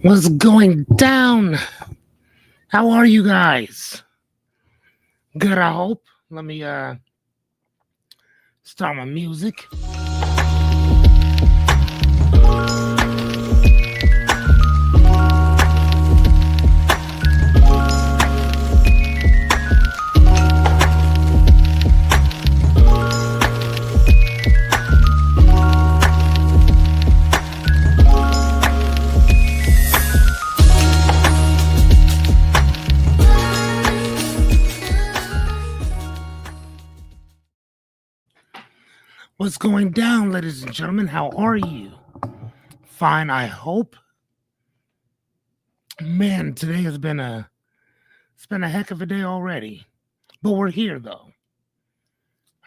What's going down? How are you guys? Good, I hope. Let me start my music. What's going down, ladies and gentlemen? How are you? Fine, I hope. Man, today has been a heck of a day already. But we're here though.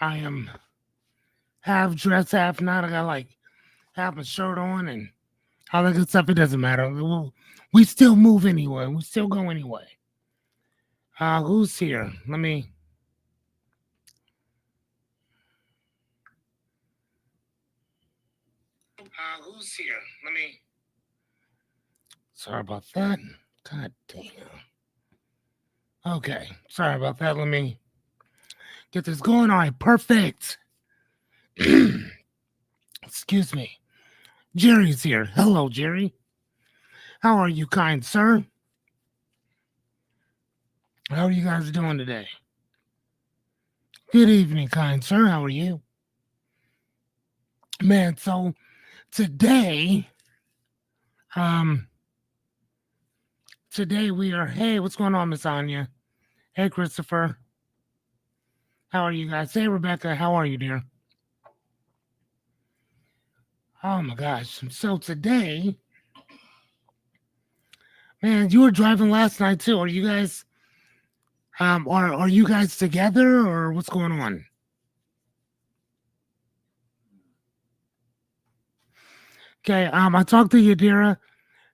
I am half dressed, half not. I got like half a shirt on and all that good stuff. It doesn't matter. We still move anyway. We still go anyway. Who's here? Let me. Who's here? Let me. Sorry about that. God damn. Okay. Sorry about that. Let me get this going. All right. Perfect. Excuse me. Jerry's here. Hello, Jerry. How are you, kind sir? How are you guys doing today? Good evening, kind sir. How are you? Man, so today, um, today we are, hey, what's going on, Miss Anya? Hey, Christopher. How are you guys? Hey, Rebecca. How are you, dear? Oh my gosh. So today, man, you were driving last night too. Are you guys are you guys together or what's going on? Okay, I talked to Yadira.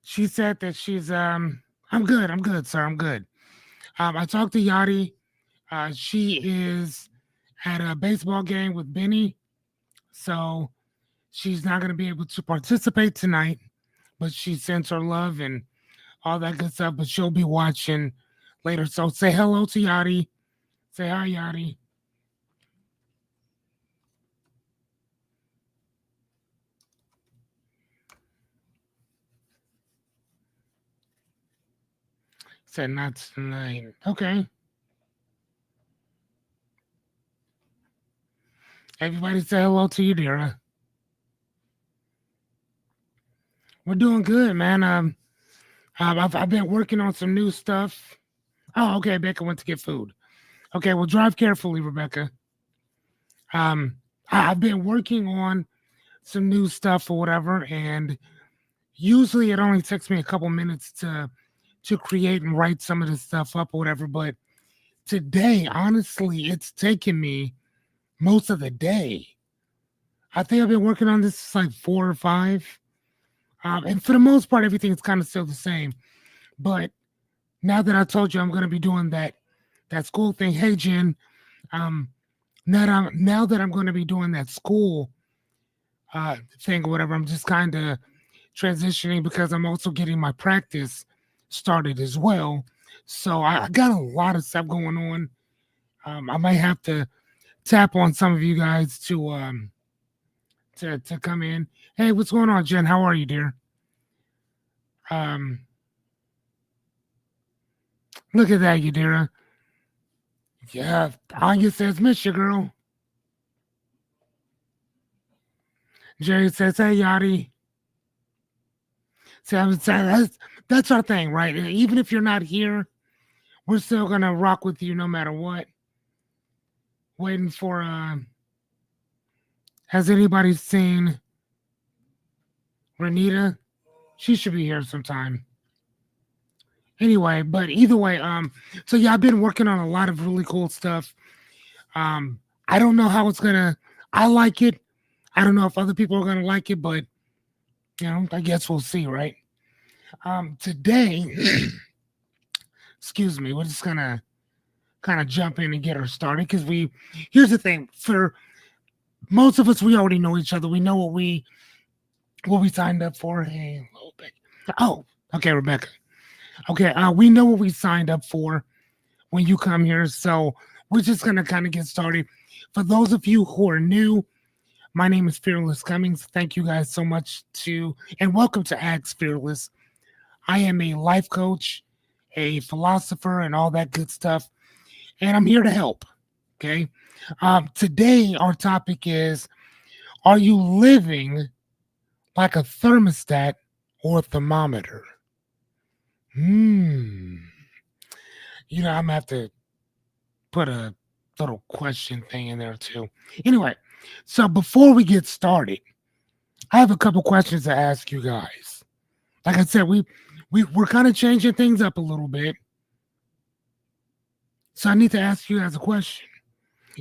She said that she's I'm good, sir. I'm good. I talked to Yadi. She is at a baseball game with Benny. So she's not gonna be able to participate tonight, but she sends her love and all that good stuff, but she'll be watching later. So say hello to Yadi. Say hi, Yadi. Said not tonight. Okay. Everybody say hello to you, Dira. We're doing good, man. I've been working on some new stuff. Oh, okay. Becca went to get food. Okay, well, drive carefully, Rebecca. Um, I've been working on some new stuff or whatever, and usually it only takes me a couple minutes to create and write some of this stuff up or whatever. But today, honestly, it's taken me most of the day. I think I've been working on this like 4 or 5. And for the most part, everything's kind of still the same. But now that I told you I'm going to be doing that school thing, hey Jen, um, now that I'm going to be doing that school thing or whatever, I'm just kind of transitioning because I'm also getting my practice started as well. So I got a lot of stuff going on. I might have to tap on some of you guys to come in. Hey, what's going on, Jen? How are you, dear? Um, Look at that, Yadira. Yeah, Anya says, miss you, girl. Jerry says, hey, Yachty. See, I'm saying that's our thing, right? Even if you're not here, we're still going to rock with you no matter what. Waiting for, has anybody seen Renita? She should be here sometime. Anyway, but either way, so yeah, I've been working on a lot of really cool stuff. I don't know how it's gonna. I like it. I don't know if other people are gonna like it, but I guess we'll see, right? Today, excuse me, we're just gonna kind of jump in and get her started because here's the thing, for most of us, we already know each other. We know what we signed up for. Hey, a little bit. Oh, Okay, Rebecca. Okay, we know what we signed up for when you come here, so we're just gonna kind of get started. For those of you who are new, my name is Fearless Cummings. Thank you guys so much and welcome to Ask Fearless. I am a life coach, a philosopher, and all that good stuff, and I'm here to help. Okay. Today, our topic is: are you living like a thermostat or a thermometer? Hmm. I'm gonna have to put a little question thing in there too. Anyway, so before we get started, I have a couple questions to ask you guys. Like I said, we're kind of changing things up a little bit, so I need to ask you guys a question,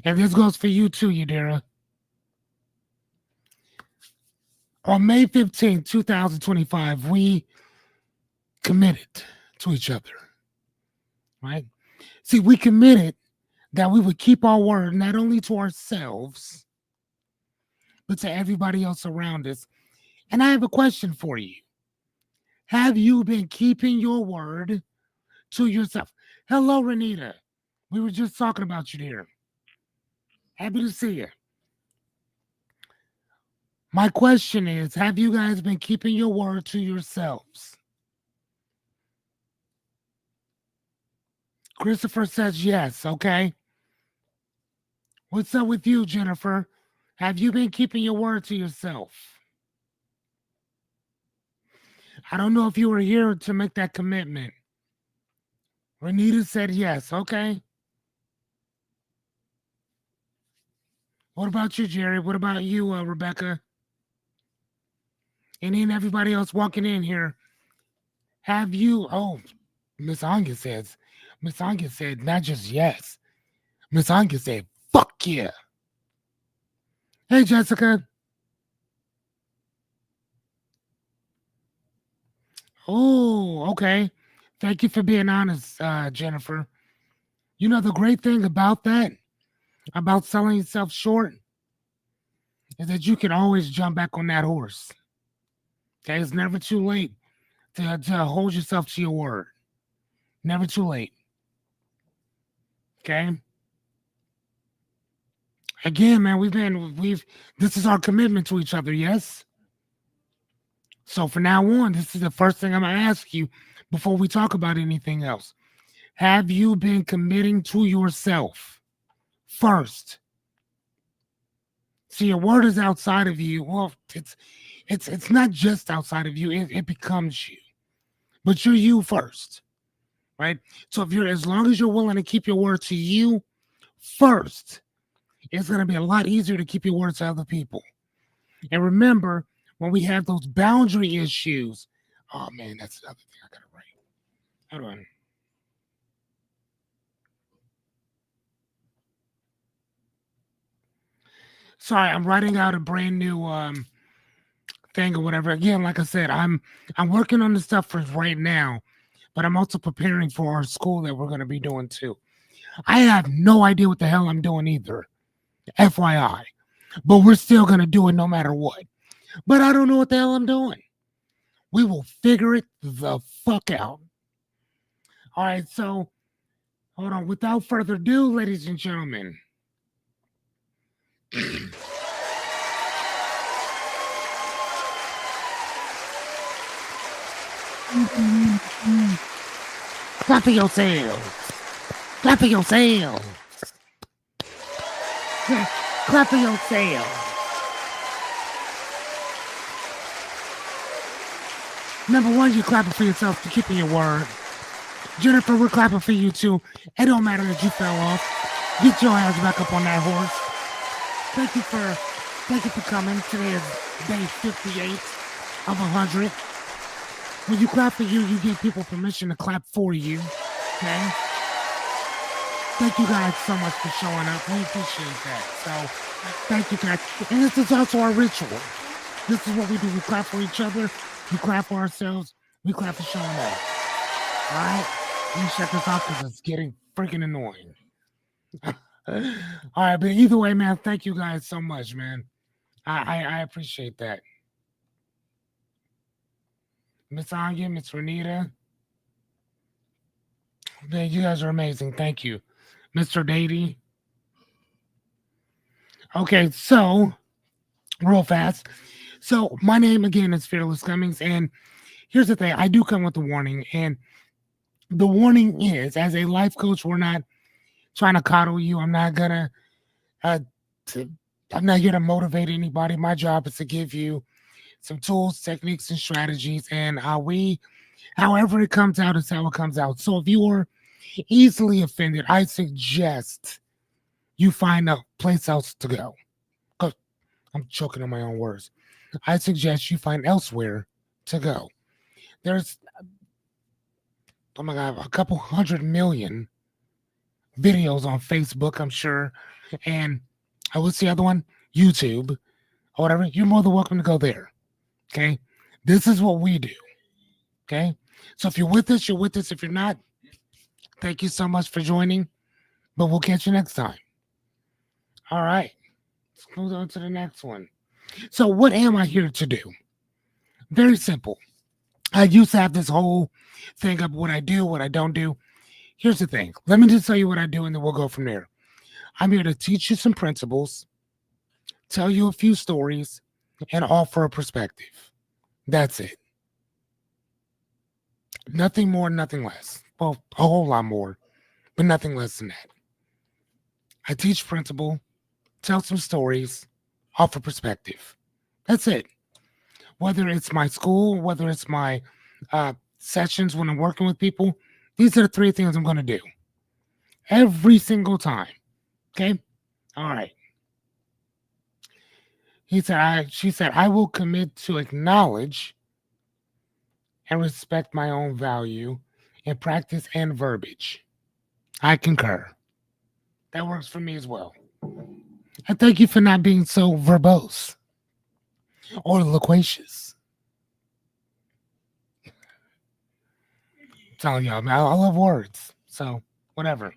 and this goes for you too, Yadira. On May 15th, 2025, we committed to each other, right? See, we committed that we would keep our word not only to ourselves, but to everybody else around us. And I have a question for you. Have you been keeping your word to yourself? Hello, Renita. We were just talking about you there. Happy to see you. My question is, have you guys been keeping your word to yourselves? Christopher says yes, okay. What's up with you, Jennifer? Have you been keeping your word to yourself? I don't know if you were here to make that commitment. Renita said yes, okay. What about you, Jerry? What about you, Rebecca? And then everybody else walking in here. Have you? Oh, Miss Anya says. Miss Anya said not just yes. Miss Anya said fuck yeah. Hey, Jessica. Oh, okay. Thank you for being honest, Jennifer. You know the great thing about that, about selling yourself short, is that you can always jump back on that horse. Okay, it's never too late to hold yourself to your word. Never too late. Okay. Again, man, we've this is our commitment to each other, yes? So for now on, this is the first thing I'm gonna ask you before we talk about anything else. Have you been committing to yourself first? See, your word is outside of you. Well, it's not just outside of you, it becomes you. But you're you first, right? So if you're as long as you're willing to keep your word to you first, it's gonna be a lot easier to keep your word to other people. And remember, when we have those boundary issues, oh man, that's another thing I gotta write. Hold on. Sorry, I'm writing out a brand new thing or whatever. Again, like I said, I'm working on the stuff for right now, but I'm also preparing for our school that we're gonna be doing too. I have no idea what the hell I'm doing either. FYI. But we're still gonna do it no matter what. But I don't know what the hell I'm doing. We will figure it the fuck out. All right, so hold on. Without further ado, ladies and gentlemen, clap for yourselves. Clap for yourselves. Clap for yourselves. Number one, you're clapping for yourself for keeping your word. Jennifer, we're clapping for you too. It don't matter that you fell off. Get your ass back up on that horse. Thank you for coming. Today is day 58 of 100. When you clap for you, you give people permission to clap for you. Okay? Thank you guys so much for showing up. We appreciate that. So, thank you guys. And this is also our ritual. This is what we do. We clap for each other. We clap for ourselves. We clap for showing up. All right? Let me shut this off because it's getting freaking annoying. All right, but either way, man, thank you guys so much, man. I appreciate that. Miss Anya, Miss Renita. Man, you guys are amazing. Thank you. Mr. Dady. Okay, so real fast. So my name again is Fearless Cummings, and here's the thing: I do come with a warning, and the warning is, as a life coach, we're not trying to coddle you. I'm not gonna, uh, to, I'm not here to motivate anybody. My job is to give you some tools, techniques, and strategies, and however it comes out is how it comes out. So if you are easily offended, I suggest you find a place else to go. 'Cause I'm choking on my own words. I suggest you find elsewhere to go. There's, oh my God, a couple 100 million videos on Facebook, I'm sure. And what's the other one? YouTube or whatever. You're more than welcome to go there. Okay. This is what we do. Okay. So if you're with us, you're with us. If you're not, thank you so much for joining. But we'll catch you next time. All right. Let's move on to the next one. So, what am I here to do? Very simple. I used to have this whole thing of what I do, what I don't do. Here's the thing. Let me just tell you what I do, and then we'll go from there. I'm here to teach you some principles, tell you a few stories, and offer a perspective. That's it. Nothing more, nothing less. Well, a whole lot more, but nothing less than that. I teach principle, tell some stories, offer perspective. That's it. Whether it's my school, whether it's my sessions when I'm working with people, these are the three things I'm going to do every single time. Okay. All right. She said, I will commit to acknowledge and respect my own value in practice and verbiage. I concur. That works for me as well. And thank you for not being so verbose or loquacious. I'm telling y'all, man, I love words. So, whatever.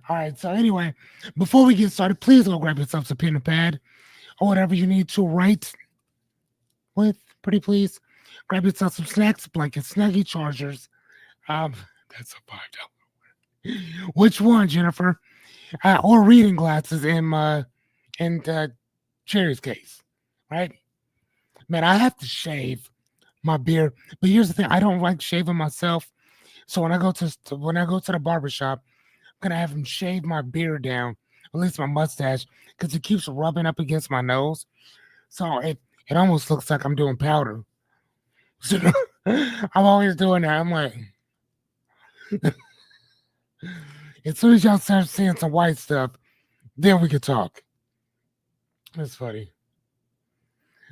All right. So, anyway, before we get started, please go grab yourself a pen and pad or whatever you need to write with. Pretty please. Grab yourself some snacks, blankets, snuggie chargers. Um, that's a $5. Which one, Jennifer? Or reading glasses in Cherry's case, right? Man, I have to shave my beard, but here's the thing: I don't like shaving myself. So when I go to the barber shop, I'm gonna have him shave my beard down, at least my mustache, because it keeps rubbing up against my nose. So it almost looks like I'm doing powder. So I'm always doing that. I'm like, as soon as y'all start seeing some white stuff, then we could talk. That's funny.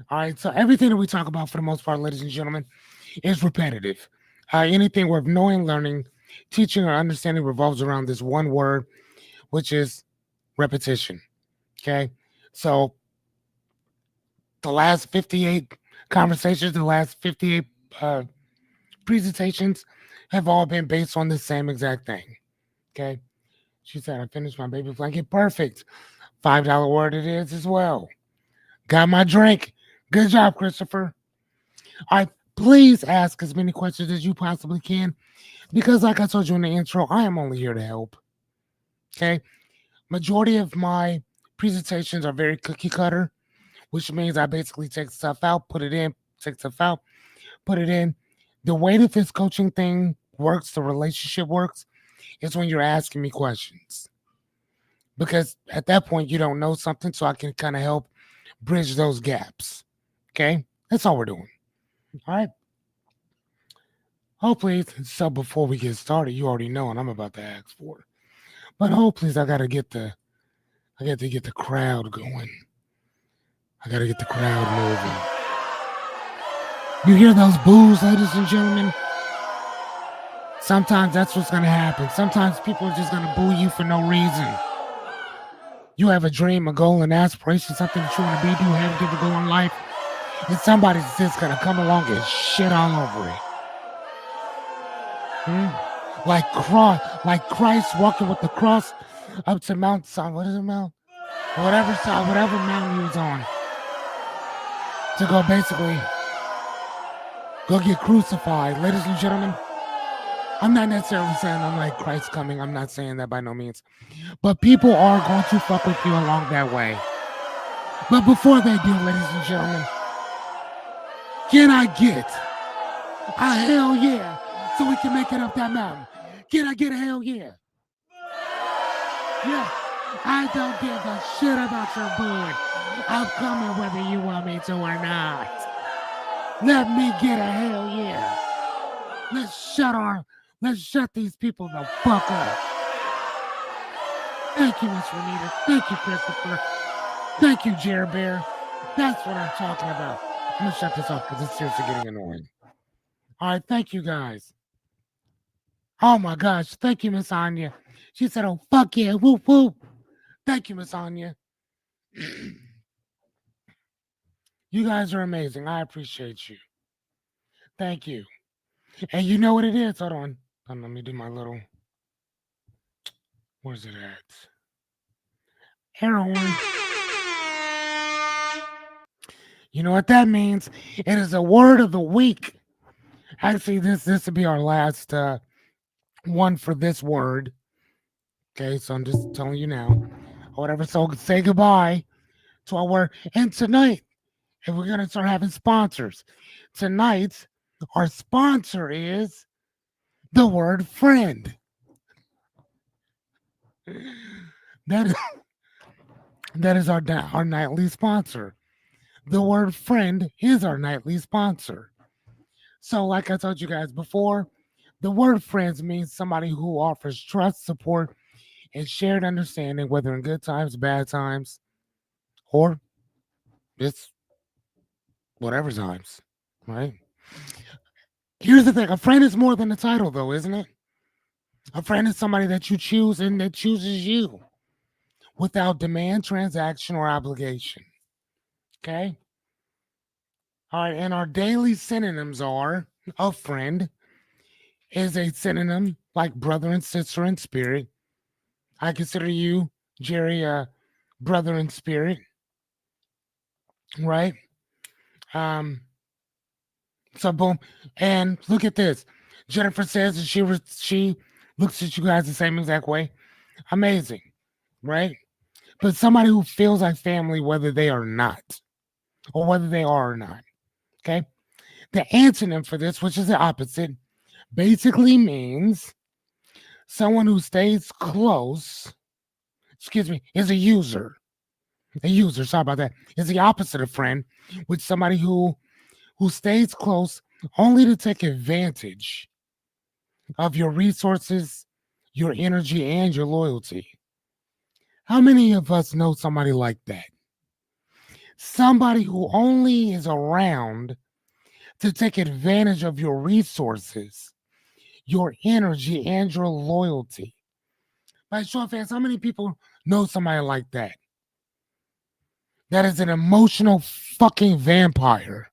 All right, so everything that we talk about for the most part, ladies and gentlemen, is repetitive. Anything worth knowing, learning, teaching, or understanding revolves around this one word, which is repetition. Okay, so the last 58 conversations, the last 58 uh, presentations have all been based on the same exact thing. Okay, she said, I finished my baby blanket. Perfect. $5 word it is as well. Got my drink. Good job, Christopher. All right, please ask as many questions as you possibly can because, like I told you in the intro, I am only here to help. Okay, majority of my presentations are very cookie cutter, which means I basically take stuff out, put it in, take stuff out, put it in. The way that this coaching thing works, the relationship works, is when you're asking me questions. Because at that point, you don't know something, so I can kind of help bridge those gaps. Okay? That's all we're doing. All right. Hopefully, so before we get started, you already know, and I'm about to ask for it. But hopefully, I got to get the crowd going. I got to get the crowd moving. You hear those boos, ladies and gentlemen? Sometimes that's what's going to happen. Sometimes people are just going to boo you for no reason. You have a dream, a goal, an aspiration, something that you want to be, do, have, give a goal in life, and somebody's just going to come along and shit all over it. Like Christ walking with the cross up to Mount Sinai. What is it, Mount? Whatever mountain he was on. To go basically go get crucified. Ladies and gentlemen, I'm not necessarily saying I'm like Christ coming. I'm not saying that by no means. But people are going to fuck with you along that way. But before they do, ladies and gentlemen, can I get a hell yeah so we can make it up that mountain? Can I get a hell yeah? Yeah. I don't give a shit about your booing. I'm coming whether you want me to or not. Let me get a hell yeah. Let's shut these people the fuck up. Thank you, Miss Renita. Thank you, Christopher. Thank you, Jer Bear. That's what I'm talking about. I'm gonna shut this off because it's seriously getting annoying. All right, thank you guys. Oh my gosh, thank you, Miss Anya. She said, "Oh fuck yeah, whoop whoop." Thank you, Miss Anya. You guys are amazing. I appreciate you. Thank you. And you know what it is? Hold on. Let me do my little. Where's it at? Air horn. You know what that means? It is a word of the week. Actually, this will be our last one for this word. Okay, so I'm just telling you now. Whatever. So say goodbye to our word. And tonight, if we're gonna start having sponsors, tonight our sponsor is the word friend. That that is our nightly sponsor. The word friend is our nightly sponsor. So, like I told you guys before, the word friends means somebody who offers trust, support, and shared understanding, whether in good times, bad times, or just whatever times, right? Here's the thing, a friend is more than a title, though, isn't it? A friend is somebody that you choose and that chooses you without demand, transaction, or obligation. Okay? All right, and our daily synonyms are a friend is a synonym like brother and sister in spirit. I consider you, Jerry, a brother in spirit, right? Um, so boom, and look at this. Jennifer says that she looks at you guys the same exact way. Amazing, right? But somebody who feels like family, whether they are not, or whether they are or not. Okay. The antonym for this, which is the opposite, basically means someone who stays close. Excuse me, is a user. A user, sorry about that, is the opposite of friend, with somebody who stays close only to take advantage of your resources, your energy, and your loyalty. How many of us know somebody like that? Somebody who only is around to take advantage of your resources, your energy, and your loyalty. By show of hands, how many people know somebody like that? That is an emotional fucking vampire.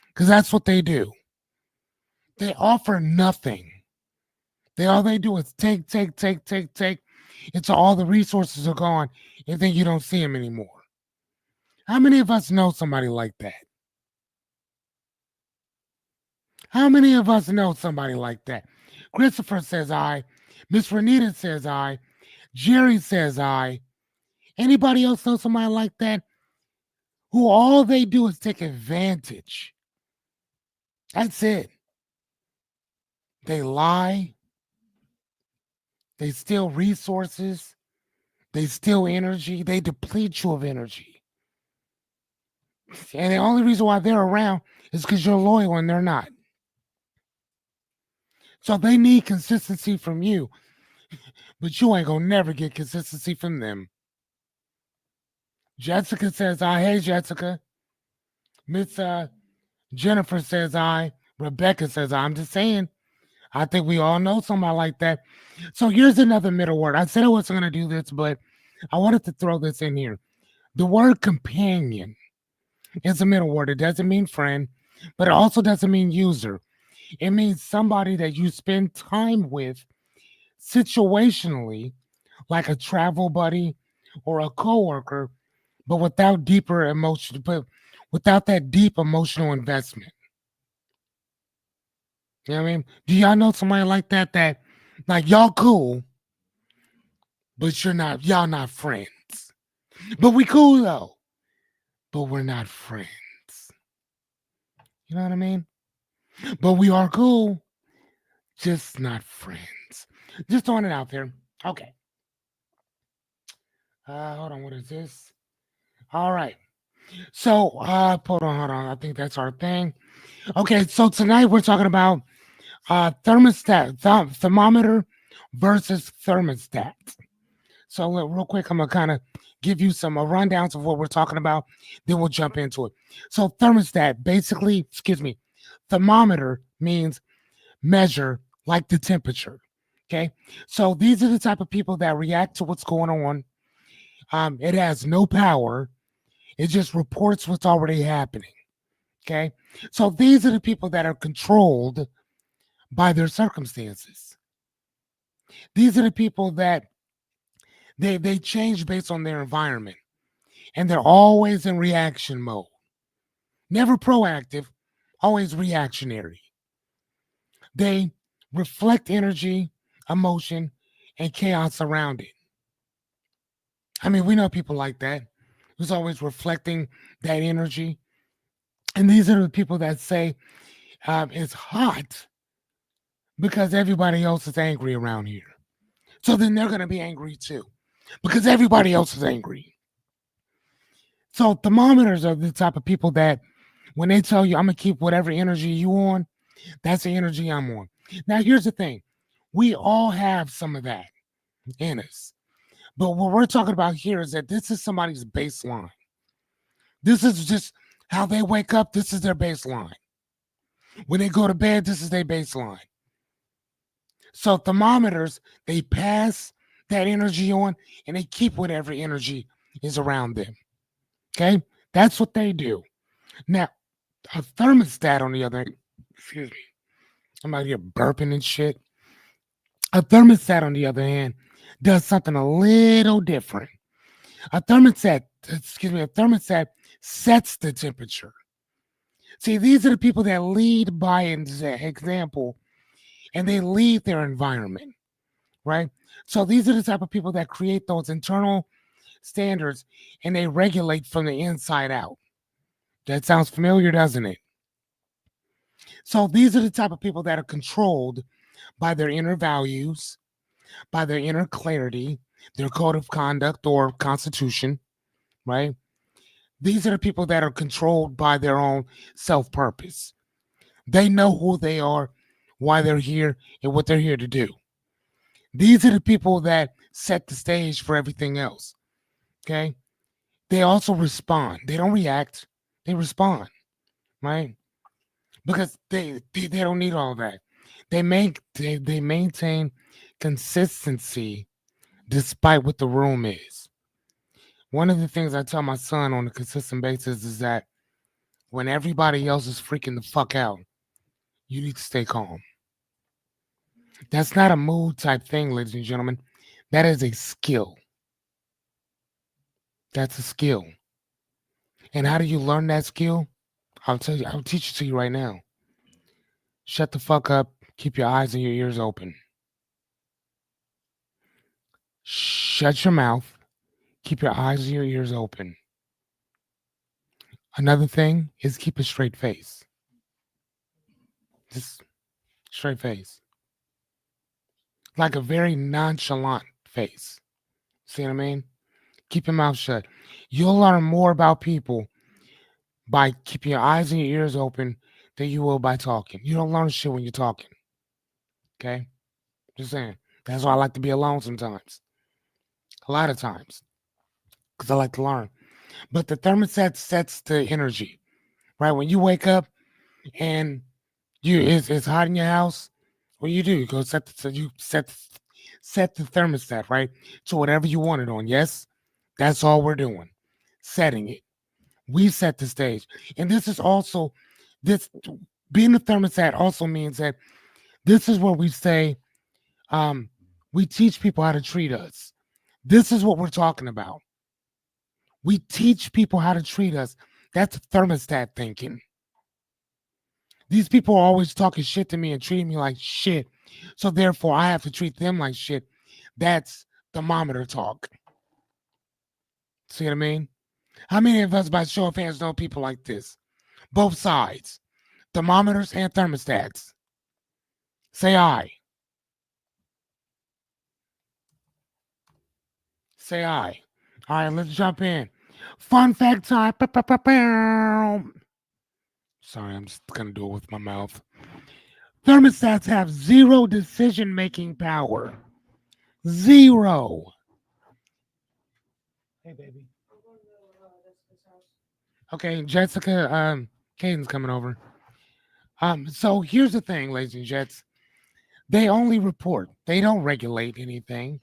Because that's what they do. They offer nothing. All they do is take, until all the resources are gone, and then you don't see them anymore. How many of us know somebody like that? How many of us know somebody like that? Christopher says I. Miss Renita says I. Jerry says I. Anybody else know somebody like that? Who all they do is take advantage. That's it. They lie. They steal resources. They steal energy. They deplete you of energy. And the only reason why they're around is because you're loyal and they're not. So they need consistency from you. But you ain't gonna never get consistency from them. Jessica says I. Hey, Jessica. Miss Jennifer says I. Rebecca says I'm just saying. I think we all know somebody like that. So here's another middle word. I said I wasn't going to do this, but I wanted to throw this in here. The word companion is a middle word. It doesn't mean friend, but it also doesn't mean user. It means somebody that you spend time with situationally, like a travel buddy or a coworker, but without deeper emotion, but without that deep emotional investment. You know what I mean? Do y'all know somebody like that? That like y'all cool, but y'all not friends. But we cool though. But we're not friends. You know what I mean? But we are cool, just not friends. Just throwing it out there. Okay. Hold on. What is this? All right. So, hold on. I think that's our thing. Okay. So tonight we're talking about thermometer versus thermostat. So, real quick, I'm gonna kind of give you some rundowns of what we're talking about. Then we'll jump into it. So, thermostat basically, thermometer means measure like the temperature. Okay. So these are the type of people that react to what's going on. It has no power. It just reports what's already happening. Okay. So these are the people that are controlled by their circumstances. These are the people that they change based on their environment. And they're always in reaction mode. Never proactive, always reactionary. They reflect energy, emotion, and chaos around it. I mean, we know people like that who's always reflecting that energy. And these are the people that say it's hot because everybody else is angry around here. So then they're going to be angry too because everybody else is angry. So thermometers are the type of people that when they tell you, I'm going to keep whatever energy you on, that's the energy I'm on. Now, here's the thing. We all have some of that in us. But what we're talking about here is that this is somebody's baseline. This is just how they wake up. This is their baseline. When they go to bed, this is their baseline. So thermometers, they pass that energy on and they keep whatever energy is around them. Okay? That's what they do. Now, a thermostat, on the other hand, excuse me, I'm out here burping and shit. A thermostat, on the other hand, does something a little different. A thermostat sets the temperature. See, these are the people that lead by example and they lead their environment, right? So these are the type of people that create those internal standards and they regulate from the inside out. That sounds familiar, doesn't it? So these are the type of people that are controlled by their inner values, by their inner clarity, their code of conduct or constitution, right? These are the people that are controlled by their own self purpose. They know who they are, why they're here, and what they're here to do. These are the people that set the stage for everything else. Okay. They also respond. They don't react. They respond, right? Because they don't need all that. They maintain consistency despite what the room is. One of the things I tell my son on a consistent basis is that when everybody else is freaking the fuck out, you need to stay calm. That's not a mood type thing, ladies and gentlemen. That is a skill. That's a skill. And how do you learn that skill? I'll tell you, I'll teach it to you right now. Shut the fuck up. Keep your eyes and your ears open. Shut your mouth. Keep your eyes and your ears open. Another thing is keep a straight face. Just straight face. Like a very nonchalant face. See what I mean? Keep your mouth shut. You'll learn more about people by keeping your eyes and your ears open than you will by talking. You don't learn shit when you're talking. Okay? Just saying. That's why I like to be alone sometimes. A lot of times. Because I like to learn. But the thermostat sets the energy. Right? When you wake up and it's hot in your house, what do? You go set the thermostat, right? To whatever you want it on. Yes? That's all we're doing. Setting it. We set the stage. And this is also this being a thermostat also means that this is where we say we teach people how to treat us. This is what we're talking about. We teach people how to treat us. That's thermostat thinking. These people are always talking shit to me and treating me like shit. So therefore, I have to treat them like shit. That's thermometer talk. See what I mean? How many of us, by show of hands, know people like this? Both sides, thermometers and thermostats. Say aye. Say aye. All right, let's jump in. Fun fact time. Sorry, I'm just going to do it with my mouth. Thermostats have zero decision making power. Zero. Hey, baby. Okay, Jessica, Caden's coming over. So here's the thing, ladies and gents. They only report. They don't regulate anything.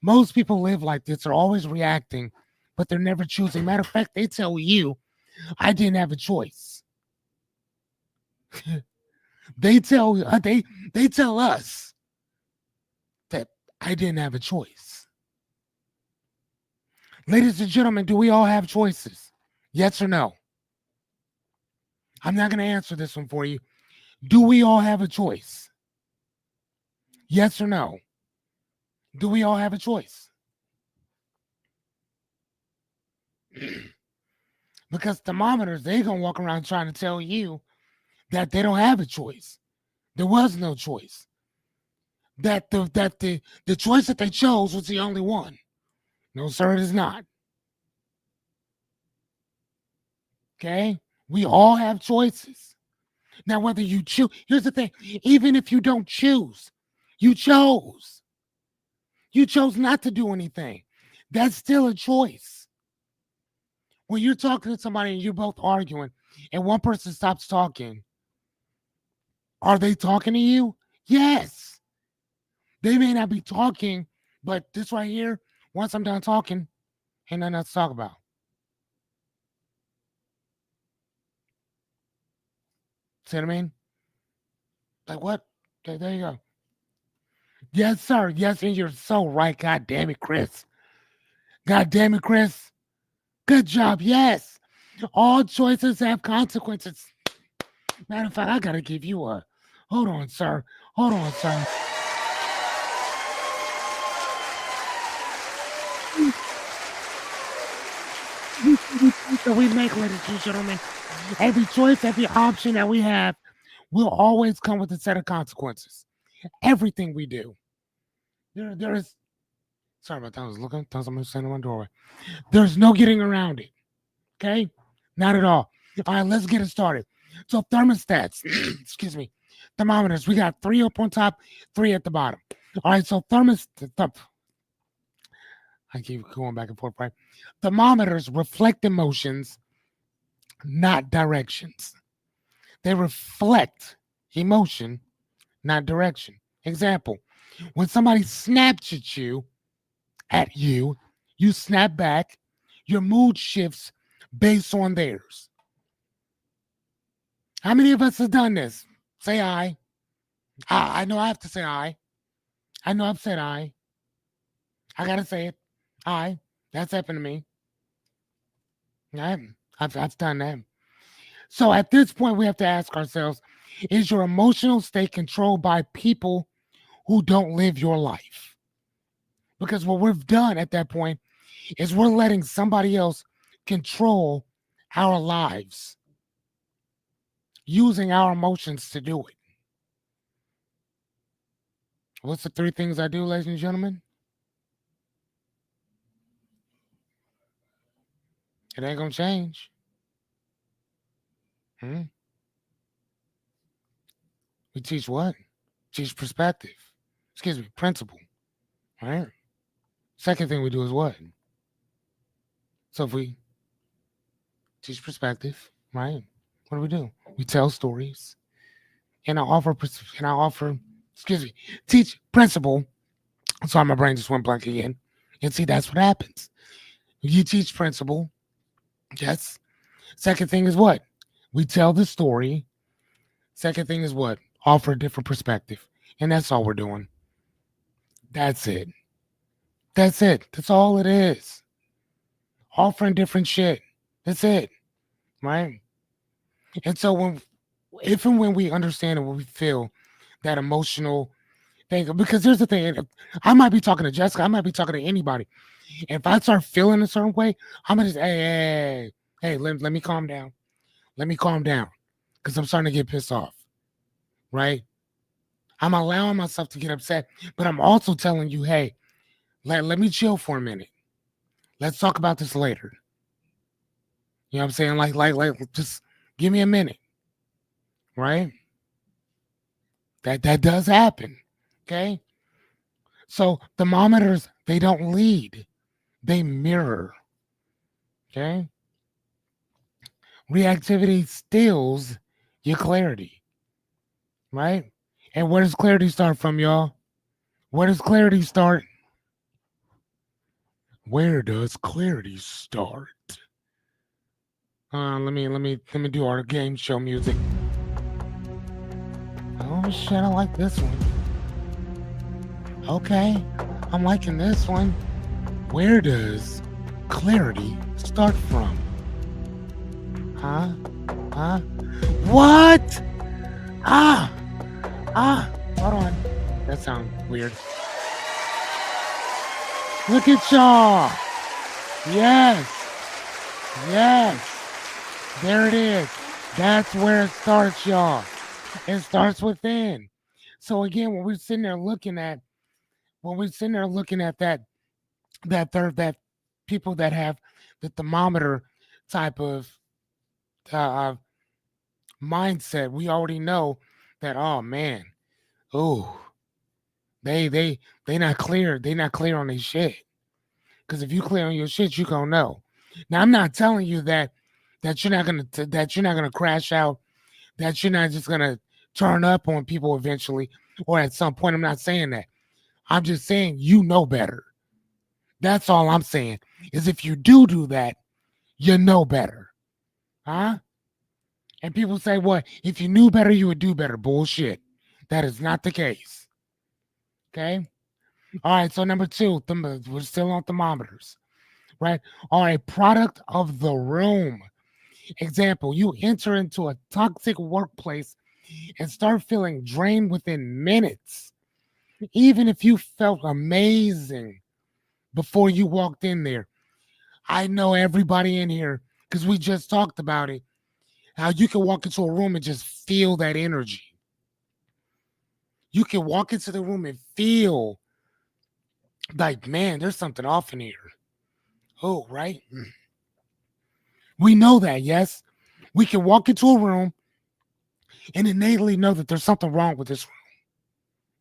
Most people live like this. They're always reacting, but they're never choosing. Matter of fact, they tell you, I didn't have a choice. They tell us that I didn't have a choice. Ladies and gentlemen, do we all have choices? Yes or no? I'm not going to answer this one for you. Do we all have a choice? Yes or no? Do we all have a choice? Because thermometers, they gonna walk around trying to tell you that they don't have a choice. There was no choice. That the choice that they chose was the only one. No, sir, it is not. Okay? We all have choices. Now, whether you choose, here's the thing, even if you don't choose, you chose. You chose not to do anything. That's still a choice. When you're talking to somebody and you're both arguing and one person stops talking, are they talking to you? Yes. They may not be talking, but this right here, once I'm done talking, ain't nothing else to talk about. See what I mean? Like what? Okay, there you go. Yes, sir. Yes, and you're so right. God damn it, Chris. God damn it, Chris. Good job. Yes. All choices have consequences. Matter of fact, I gotta give you a hold on, sir. Hold on, sir. That we make, ladies and gentlemen, every choice, every option that we have will always come with a set of consequences. Everything we do. There is sorry about that. I was looking, thought somebody was standing in my doorway. There's no getting around it. Okay? Not at all. All right, let's get it started. So thermostats, excuse me, thermometers. We got three up on top, three at the bottom. All right, so I keep going back and forth, right? Thermometers reflect emotions, not directions. They reflect emotion, not direction. Example, when somebody snaps at you, you snap back, your mood shifts based on theirs. How many of us have done this? Say I. I know I have to say I know I've said I gotta say it. I. That's happened to me. I've done that. So at this point, we have to ask ourselves, is your emotional state controlled by people who don't live your life? Because what we've done at that point is we're letting somebody else control our lives, using our emotions to do it. What's the three things I do, ladies and gentlemen? It ain't gonna change. Hmm? We teach what? Teach perspective. Excuse me, principle. Right? Second thing we do is what? So if we teach perspective, right? What do? We tell stories, and I offer, excuse me, teach principle. Sorry, my brain just went blank again. And see, that's what happens. You teach principle, yes. Second thing is what? We tell the story. Second thing is what? Offer a different perspective. And that's all we're doing. That's it. That's it. That's all it is. Offering different shit. That's it. Right? And so if and when we understand and when we feel that emotional thing, because here's the thing, I might be talking to Jessica, I might be talking to anybody. If I start feeling a certain way, I'm gonna just, hey, let me calm down. Let me calm down. Because I'm starting to get pissed off. Right? I'm allowing myself to get upset, but I'm also telling you, hey, let me chill for a minute. Let's talk about this later. You know what I'm saying? Like, just give me a minute. Right? That does happen. Okay. So thermometers, they don't lead, they mirror. Okay. Reactivity steals your clarity. Right? And where does clarity start from, y'all? Where does clarity start? Where does clarity start? Let me do our game show music. Oh shit, I like this one. Okay, I'm liking this one. Where does clarity start from? Huh? Huh? What? Ah! Ah! Hold on. That sounds weird. Look at y'all! Yes! Yes! There it is. That's where it starts, y'all. It starts within. So again, when we're sitting there looking at that people that have the thermometer type of uh, mindset, we already know that, oh man, oh, they they they not clear. They not clear on their shit. Because if you clear on your shit, you gonna know. Now I'm not telling you that you're not gonna crash out, that you're not just gonna turn up on people eventually or at some point. I'm not saying that. I'm just saying you know better. That's all I'm saying. Is if you do that, you know better. Huh? And people say, well, if you knew better, you would do better. Bullshit. That is not the case. Okay? All right, so number two, we're still on thermometers, right? All right, product of the room. Example, you enter into a toxic workplace and start feeling drained within minutes, even if you felt amazing before you walked in there. I know everybody in here, because we just talked about it, how you can walk into a room and just feel that energy. You can walk into the room and feel like, man, there's something off in here. Oh, right? We know that, yes? We can walk into a room and innately know that there's something wrong with this room,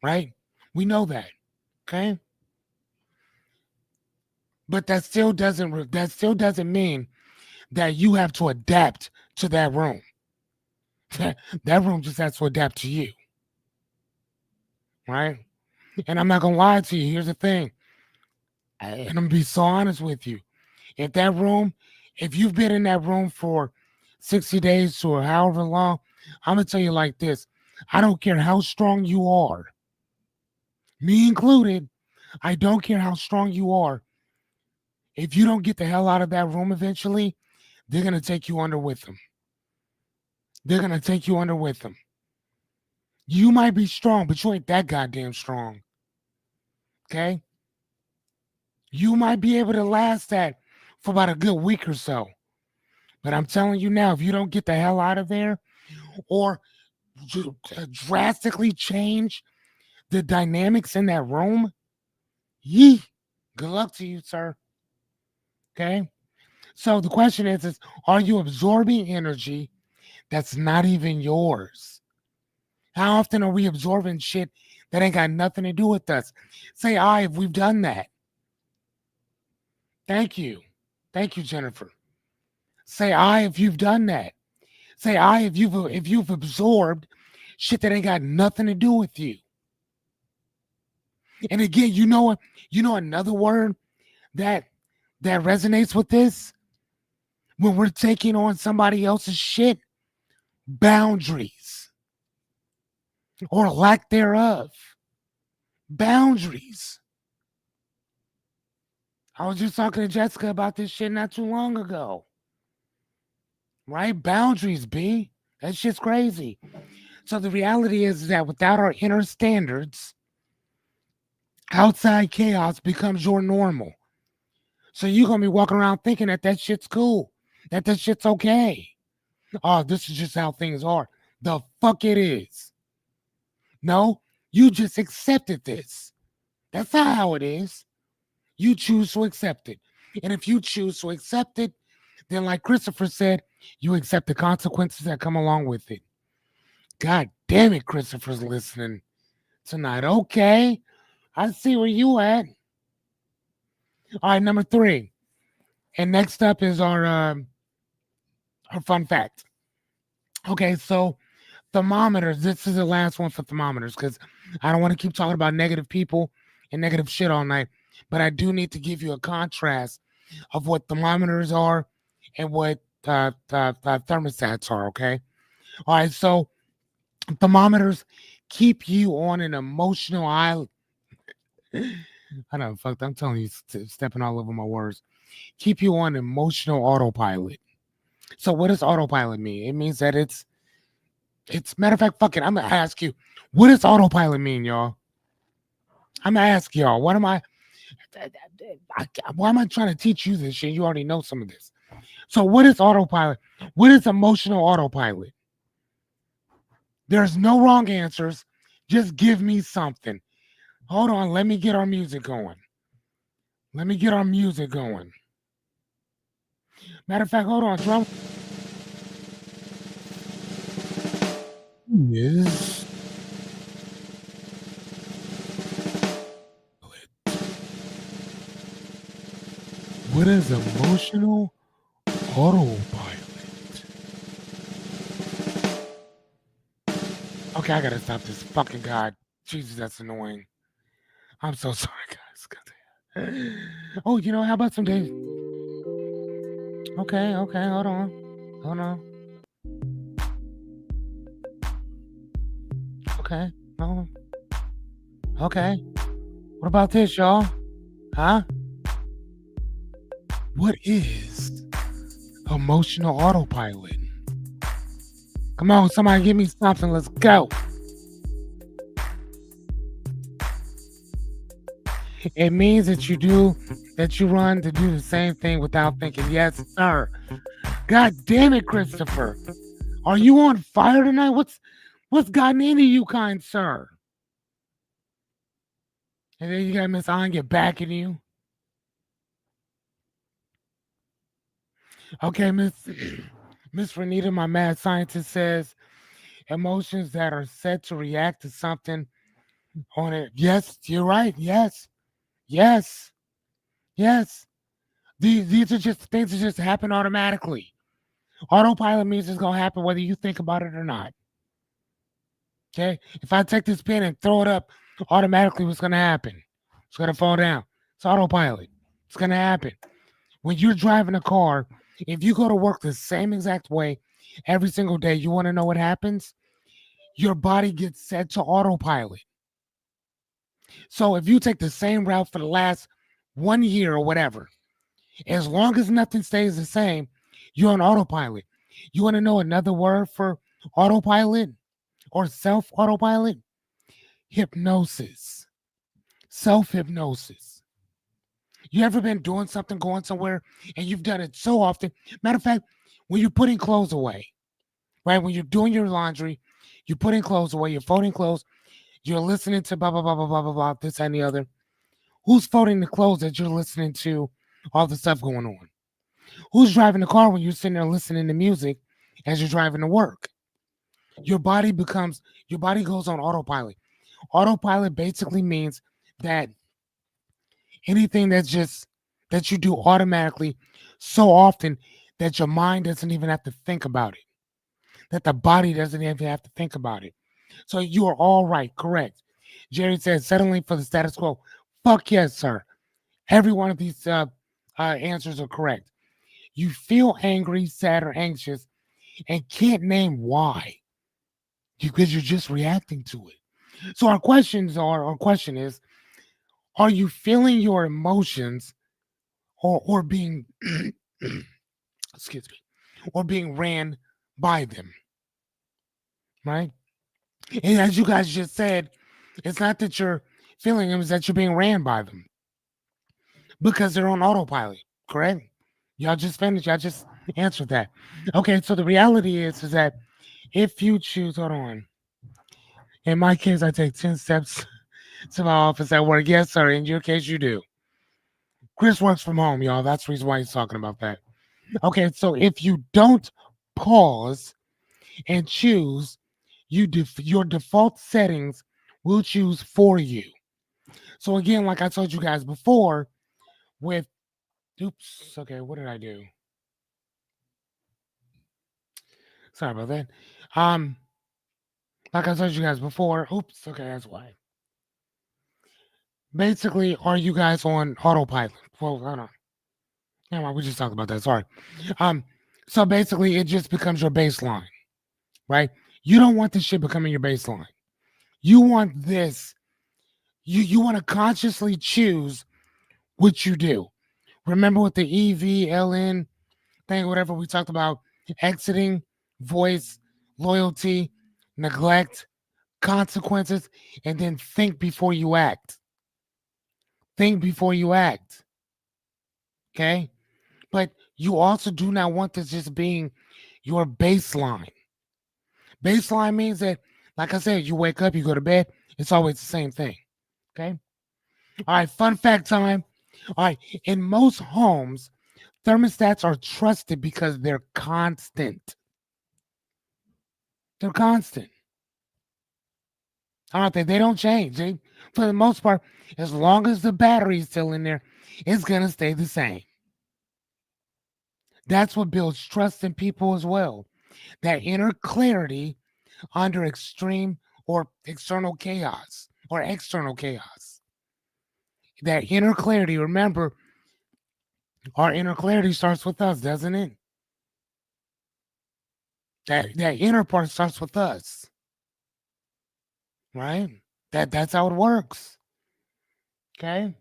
right? We know that, okay? But that still doesn't mean that you have to adapt to that room. That room just has to adapt to you, right? And I'm not gonna lie to you. Here's the thing, and I'm gonna be so honest with you. If that room, if you've been in that room for 60 days or however long, I'm gonna tell you like this. I don't care how strong you are, me included. I don't care how strong you are. If you don't get the hell out of that room eventually, they're gonna take you under with them. They're gonna take you under with them. You might be strong, but you ain't that goddamn strong. Okay? You might be able to last that for about a good week or so. But I'm telling you now, if you don't get the hell out of there or drastically change the dynamics in that room, yee, good luck to you, sir. Okay? So the question is are you absorbing energy that's not even yours? How often are we absorbing shit that ain't got nothing to do with us? Say I if we've done that. Thank you. Thank you, Jennifer. Say I if you've done that. Say I if you've absorbed shit that ain't got nothing to do with you. And again, another word that that resonates with this when we're taking on somebody else's shit, boundaries or lack thereof. Boundaries. I was just talking to Jessica about this shit not too long ago. Right? Boundaries, B. That shit's crazy. So the reality is that without our inner standards, outside chaos becomes your normal. So you're gonna be walking around thinking that that shit's cool, that that shit's okay. Oh, this is just how things are. The fuck it is. No, you just accepted this. That's not how it is. You choose to accept it. And if you choose to accept it, then like Christopher said, you accept the consequences that come along with it. God damn it, Christopher's listening tonight. Okay. I see where you at. All right, number 3. And next up is our fun fact. Okay, so thermometers. This is the last one for thermometers because I don't want to keep talking about negative people and negative shit all night. But I do need to give you a contrast of what thermometers are and what thermostats are. Okay. All right. So thermometers keep you on an emotional island. I know, fuck. I'm telling you, stepping all over my words. Keep you on emotional autopilot. So what does autopilot mean? It means that it's matter of fact, fucking. I'm gonna ask you, what does autopilot mean, y'all? I'm gonna ask y'all. What am why am I trying to teach you this shit? You already know some of this. So what is autopilot? What is emotional autopilot? There's no wrong answers. Just give me something. Hold on, let me get our music going. Let me get our music going. Matter of fact, hold on, drum. Is what is emotional autopilot? Okay, I gotta stop this fucking god. Jesus, that's annoying. I'm so sorry, guys. Oh, how about some days? Okay, okay, hold on. Hold on. Okay. Oh, okay. What about this, y'all? Huh? What is emotional autopilot? Come on, somebody give me something. Let's go. It means that you run to do the same thing without thinking. Yes, sir. God damn it, Christopher. Are you on fire tonight? What's gotten into you, kind sir? And then you got Miss Anya backing you. Okay, Miss Miss Renita, my mad scientist says emotions that are set to react to something on it. Yes, you're right. Yes. Yes. Yes. These are just things that just happen automatically. Autopilot means it's gonna happen whether you think about it or not. Okay? If I take this pen and throw it up, automatically what's gonna happen? It's gonna fall down. It's autopilot. It's gonna happen. When you're driving a car, if you go to work the same exact way every single day, you want to know what happens? Your body gets set to autopilot. So if you take the same route for the last 1 year or whatever, as long as nothing stays the same, you're on autopilot. You want to know another word for autopilot or self autopilot? Hypnosis. Self hypnosis. You ever been doing something, going somewhere, and you've done it so often? Matter of fact, when you're putting clothes away, right? When you're doing your laundry, you're putting clothes away, you're folding clothes, you're listening to blah, blah, blah, blah, blah, blah, blah, this and the other. Who's folding the clothes that you're listening to all the stuff going on? Who's driving the car when you're sitting there listening to music as you're driving to work? Your body goes on autopilot. Autopilot basically means that anything that you do automatically so often that your mind doesn't even have to think about it, that the body doesn't even have to think about it. So you are all right, correct. Jerry says settling for the status quo. Fuck yes, sir. Every one of these answers are correct. You feel angry, sad, or anxious and can't name why because you're just reacting to it. So our question is, are you feeling your emotions or being, excuse me, or being ran by them? right? And as you guys just said, it's not that you're feeling them, it's that you're being ran by them because they're on autopilot, correct? Y'all just finished, y'all just answered that. Okay, so the reality is that if you choose, hold on. In my case, I take 10 steps to my office at work. Yes, sir. In your case, you do. Chris works from home, y'all. That's the reason why he's talking about that. Okay, so if you don't pause and choose, your default settings will choose for you. So again, like I told you guys before, with oops, okay, what did I do? Sorry about that. Um, like I told you guys before, oops, okay, that's why. Basically, are you guys on autopilot? Well, hold on. Yeah, we just talked about that. Sorry. Um, so basically, it just becomes your baseline, right? You don't want this shit becoming your baseline. You want this. You want to consciously choose what you do. Remember with the EVLN thing, whatever we talked about, exiting, voice, loyalty, neglect, consequences, and then think before you act. Think before you act. Okay? But you also do not want this just being your baseline. Baseline means that, like I said, you wake up, you go to bed, it's always the same thing. Okay? All right, fun fact time. All right, in most homes, thermostats are trusted because they're constant. They're constant. Aren't they? They don't change. For the most part, as long as the battery's still in there, it's going to stay the same. That's what builds trust in people as well. That inner clarity under extreme or external chaos or external chaos. That inner clarity, remember, our inner clarity starts with us, doesn't it? That inner part starts with us, right? That's how it works. Okay.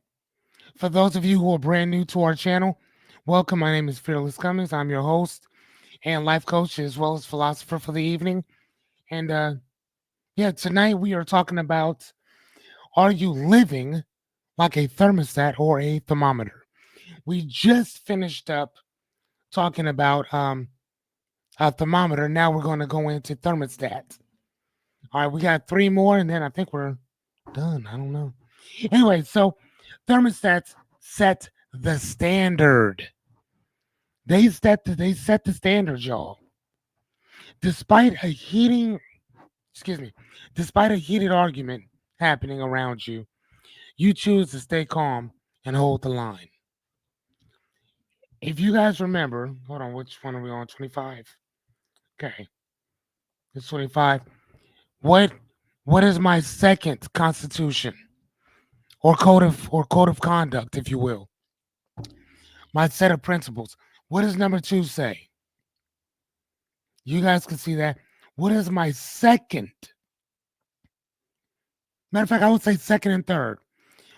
For those of you who are brand new to our channel, welcome. My name is Fearless Cummings. I'm your host and life coach as well as philosopher for the evening. And yeah, tonight we are talking about, are you living like a thermostat or a thermometer? We just finished up talking about a thermometer. Now we're going to go into thermostat. All right, we got three more, and then I think we're done. I don't know. Anyway, so thermostats set the standard. They set the standard, y'all. Despite a heating, excuse me, despite a heated argument happening around you, you choose to stay calm and hold the line. If you guys remember, hold on, which one are we on? 25. Okay, it's 25. What what is my second constitution or code of conduct, if you will? My set of principles. What does number 2 say? You guys can see that. What is my second? Matter of fact, I would say second and third.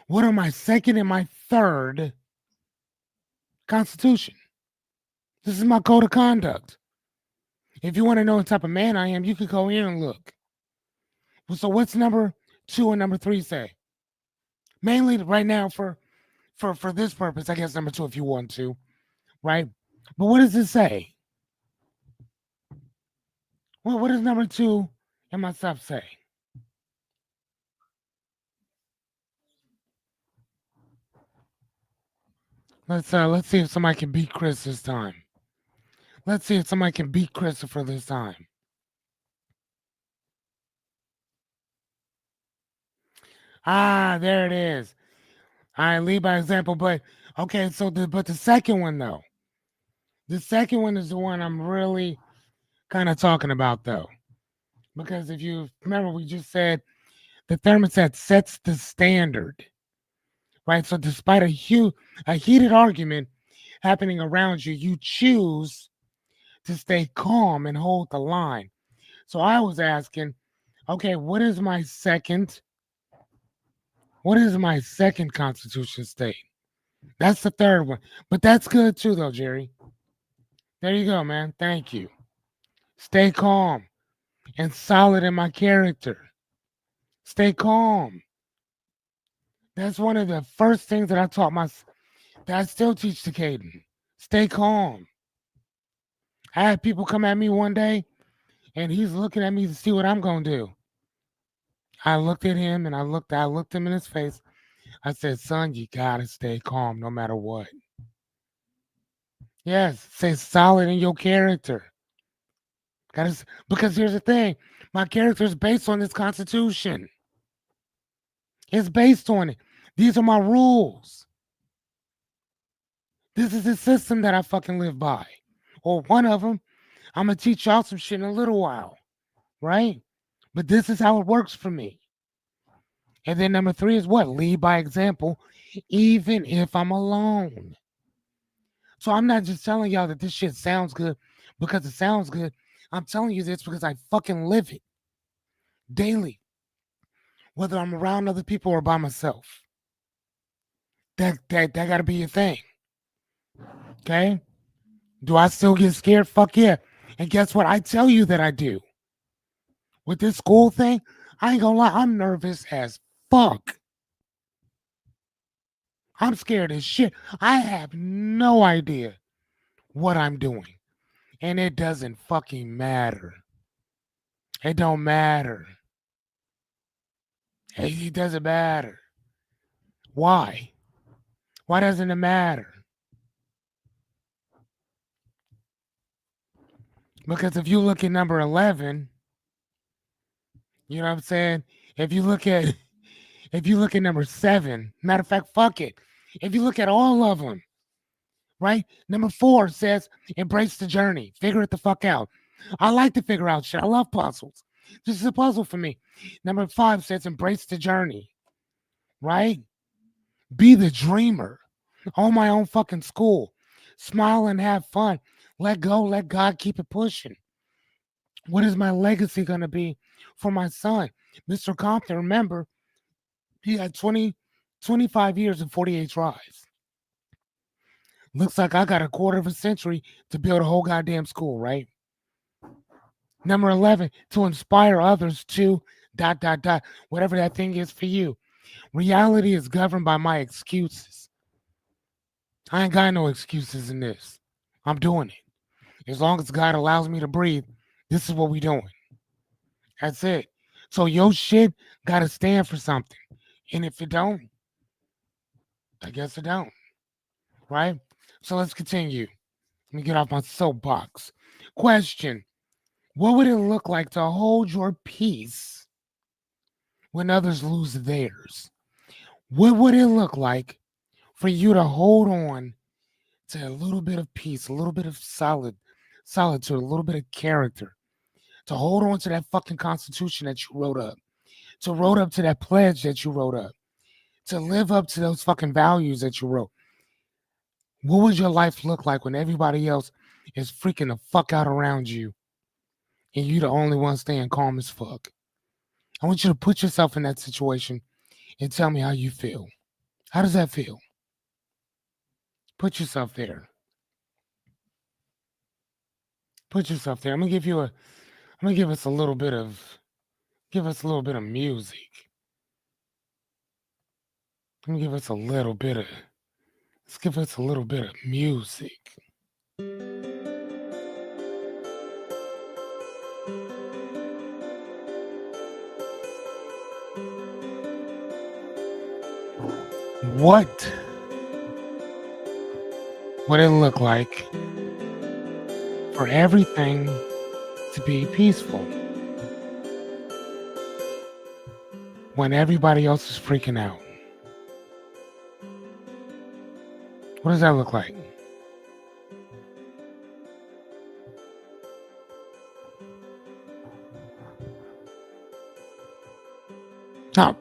What are my second and my third constitution? This is my code of conduct. If you want to know what type of man I am, you can go in and look. So what's number 2 and number 3 say? Mainly right now for this purpose, I guess number 2 if you want to, right? But what does it say? What does number 2 and myself say? Let's see if somebody can beat Chris this time. Let's see if somebody can beat Christopher this time. Ah, there it is. I lead by example, but okay, so the second one though. The second one is the one I'm really kind of talking about though. Because if you remember, we just said the thermostat sets the standard, right? So despite a heated argument happening around you, you choose to stay calm and hold the line. So I was asking, okay, what is my second constitution state? That's the third one. But that's good too though, Jerry. There you go, man. Thank you. Stay calm. and solid in my character. Stay calm. That's one of the first things that I taught that I still teach to Caden. Stay calm. I had people come at me one day and he's looking at me to see what I'm gonna do. I looked at him and I looked him in his face. I said, son, you gotta stay calm no matter what. Yes, stay solid in your character. Because here's the thing, my character is based on this constitution. It's based on it. These are my rules. This is the system that I fucking live by. Or one of them. I'm gonna teach y'all some shit in a little while, right? But this is how it works for me. And then number 3 is what? Lead by example, even if I'm alone. So I'm not just telling y'all that this shit sounds good because it sounds good. I'm telling you this because I fucking live it daily, whether I'm around other people or by myself. That gotta be your thing. Okay? Do I still get scared? Fuck yeah. And guess what? I tell you that I do. With this school thing, I ain't gonna lie, I'm nervous as fuck. I'm scared as shit. I have no idea what I'm doing. And it doesn't fucking matter. It don't matter. It doesn't matter. Why? Why doesn't it matter? Because if you look at number 11, you know what I'm saying? If you look at number 7, matter of fact, fuck it. If you look at all of them, right? Number 4 says embrace the journey, figure it the fuck out. I like to figure out shit. I love puzzles. This is a puzzle for me. Number 5 says embrace the journey, right? Be the dreamer. Own my own fucking school. Smile and have fun. Let go, let God keep it pushing. What is my legacy going to be for my son? Mr. Compton, remember, he had 25 years and 48 tries. Looks like I got a quarter of a century to build a whole goddamn school, right? Number 11, to inspire others to ... whatever that thing is for you. Reality is governed by my excuses. I ain't got no excuses in this. I'm doing it. As long as God allows me to breathe, this is what we doing. That's it. So your shit gotta stand for something. And if it don't, I guess it don't. Right? So let's continue. Let me get off my soapbox. Question: what would it look like to hold your peace when others lose theirs? What would it look like for you to hold on to a little bit of peace, a little bit of solitude, a little bit of character, to hold on to that fucking constitution that you wrote up, to wrote up to that pledge that you wrote up, to live up to those fucking values that you wrote? What would your life look like when everybody else is freaking the fuck out around you and you the only one staying calm as fuck? I want you to put yourself in that situation and tell me how you feel. How does that feel? Put yourself there. Put yourself there. I'm gonna give us a little bit of music. Let's give us a little bit of music. What would it look like for everything to be peaceful when everybody else is freaking out? What does that look like? Now,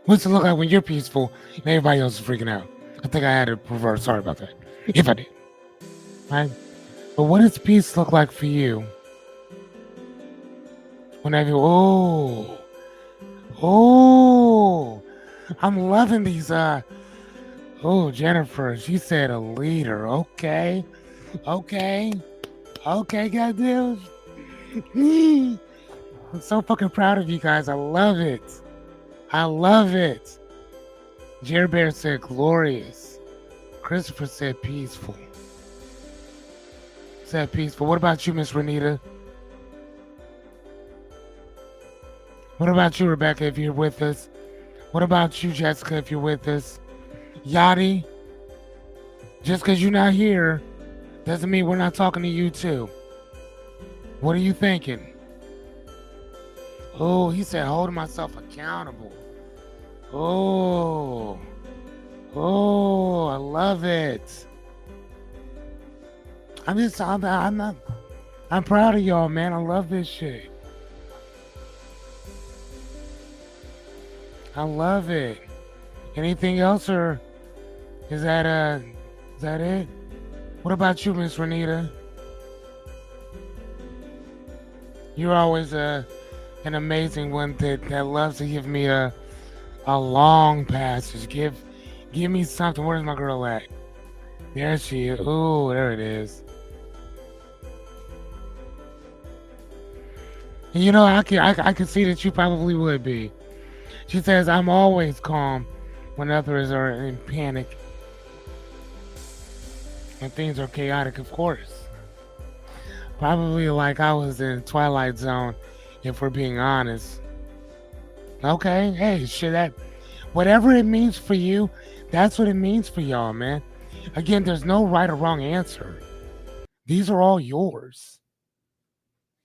what's it look like when you're peaceful and everybody else is freaking out? I think I had it reversed. Sorry about that. If I did. Right? But what does peace look like for you when I'm loving these Jennifer, she said a leader. Okay, goddamn. I'm so fucking proud of you guys. I love it. I love it. Jerry Bear said glorious. Christopher said peaceful. Said peaceful. What about you, Miss Renita? What about you, Rebecca, if you're with us? What about you, Jessica, if you're with us? Yachty, just because you're not here doesn't mean we're not talking to you, too. What are you thinking? Oh, he said holding myself accountable. Oh, oh, I love it. I'm proud of y'all, man. I love this shit. I love it. Anything else, or is that it? What about you, Miss Renita? You're always an amazing one that loves to give me a long passage. Give me something. Where's my girl at? There she is. Ooh, there it is. And you know, I can see that you probably would be. She says, I'm always calm when others are in panic and things are chaotic, of course. Probably like I was in Twilight Zone, if we're being honest. Okay, hey, shit, that whatever it means for you, that's what it means for y'all, man. Again, there's no right or wrong answer. These are all yours.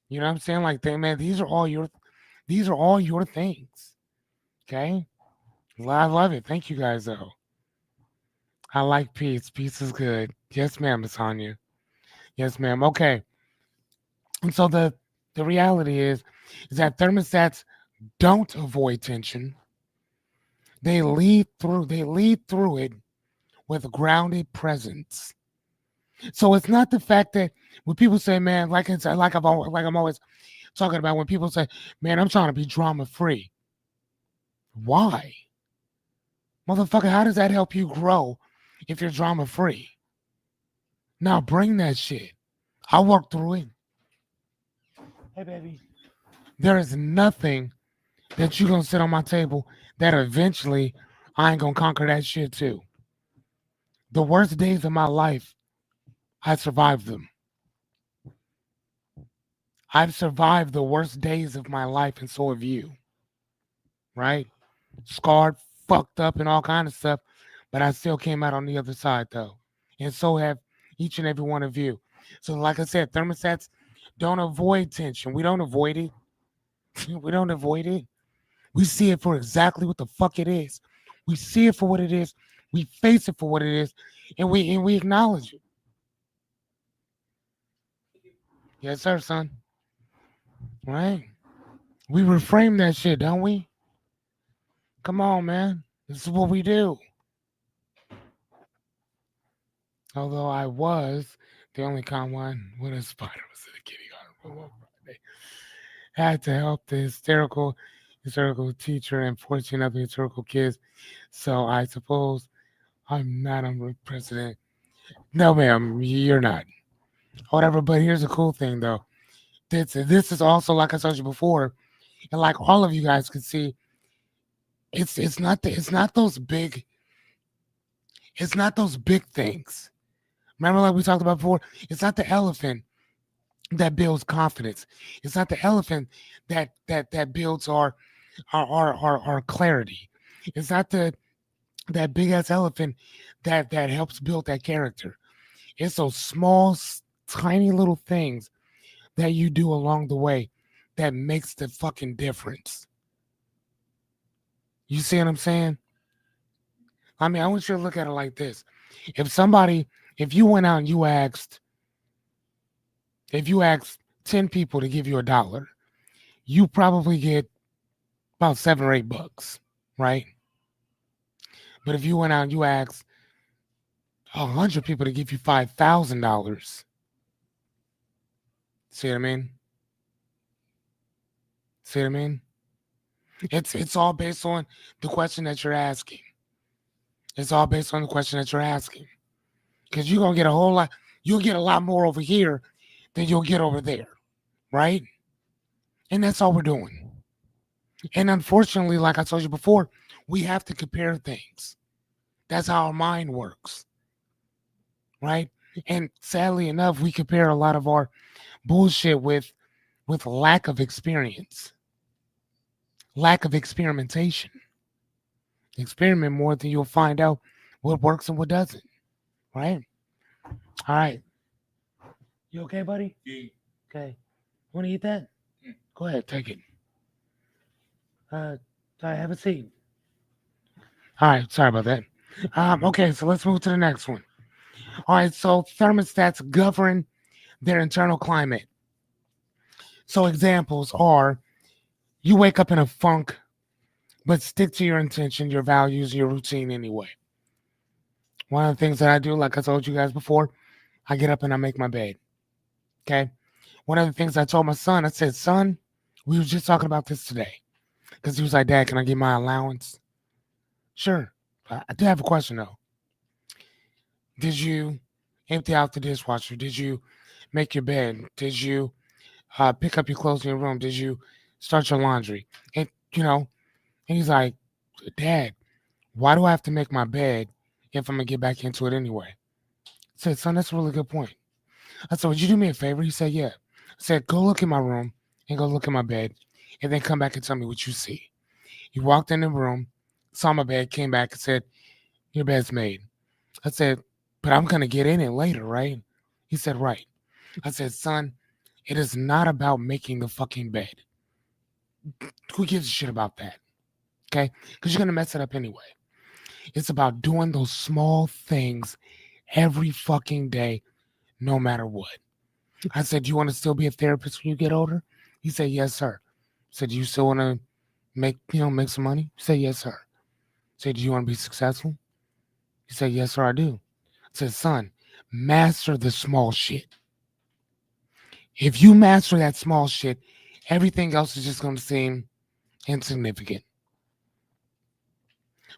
You know what I'm saying? Like, man, these are all your things. Okay, I love it. Thank you guys, though. I like peace. Peace is good. Yes, ma'am, Miss Hanya. Yes, ma'am. Okay, and so the reality is that thermostats don't avoid tension. They lead through it with grounded presence. So it's not the fact that when people say, man, like I'm always talking about when people say, man, I'm trying to be drama free. Why? Motherfucker, how does that help you grow if you're drama free? Now bring that shit. I'll work through it. Hey baby. There is nothing that you gonna sit on my table that eventually I ain't gonna conquer that shit too. The worst days of my life, I survived them. I've survived the worst days of my life, and so have you. Right? Scarred, fucked up, and all kind of stuff, but I still came out on the other side though, and so have each and every one of you. So, like I said, thermostats don't avoid tension. We don't avoid it. We don't avoid it. We see it for exactly what the fuck it is. We see it for what it is. We face it for what it is, and we acknowledge it. Yes, sir, son. Right? We reframe that shit, don't we? Come on, man. This is what we do. Although I was the only calm one when a spider was in the kitty garden room on Friday. Had to help the hysterical teacher and 14 other hysterical kids. So I suppose I'm not a president. No, ma'am, you're not. Whatever. But here's the cool thing, though. This is also like I told you before, and like all of you guys can see, it's not those big things. Remember, like we talked about before, it's not the elephant that builds confidence. It's not the elephant that builds our clarity. It's not that big ass elephant that helps build that character. It's those small, tiny little things that you do along the way that makes the fucking difference. You see what I'm saying? I mean, I want you to look at it like this. If you went out and if you asked 10 people to give you $1, you probably get about $7 or $8, right? But if you went out and you asked 100 people to give you $5,000, see what I mean? See what I mean? It's all based on the question that you're asking. It's all based on the question that you're asking. Because you're gonna get you'll get a lot more over here than you'll get over there, right? And that's all we're doing. And unfortunately, like I told you before, we have to compare things. That's how our mind works, right? And sadly enough, we compare a lot of our bullshit with lack of experience, lack of experimentation. Experiment more than you'll find out what works and what doesn't, right? All right. You okay, buddy? Yeah. Okay. Want to eat that? Go ahead, take it. Uh, I have a seat. All right, sorry about that. Okay, so let's move to the next one. All right, so thermostats govern their internal climate. So examples are you wake up in a funk, but stick to your intention, your values, your routine anyway. One of the things that I do, like I told you guys before, I get up and I make my bed. Okay. One of the things I told my son, I said, son, we were just talking about this today. Because he was like, Dad, can I get my allowance? Sure. I do have a question though. Did you empty out the dishwasher? Did you make your bed? Did you pick up your clothes in your room? Did you start your laundry? And and he's like, Dad, why do I have to make my bed if I'm gonna get back into it anyway? I said, son, that's a really good point. I said, would you do me a favor? He said, yeah. I said, go look in my room and go look in my bed and then come back and tell me what you see. He walked in the room, saw my bed, came back and said, your bed's made. I said, but I'm gonna get in it later, right? He said, right. I said, son, it is not about making the fucking bed. Who gives a shit about that? Okay? Because you're gonna mess it up anyway. It's about doing those small things every fucking day, no matter what. I said, do you want to still be a therapist when you get older? He said, yes, sir. I said, do you still want to make some money? He said, yes, sir. I said, do you want to be successful? He said, yes, sir, I do. I said, son, master the small shit. If you master that small shit, everything else is just going to seem insignificant.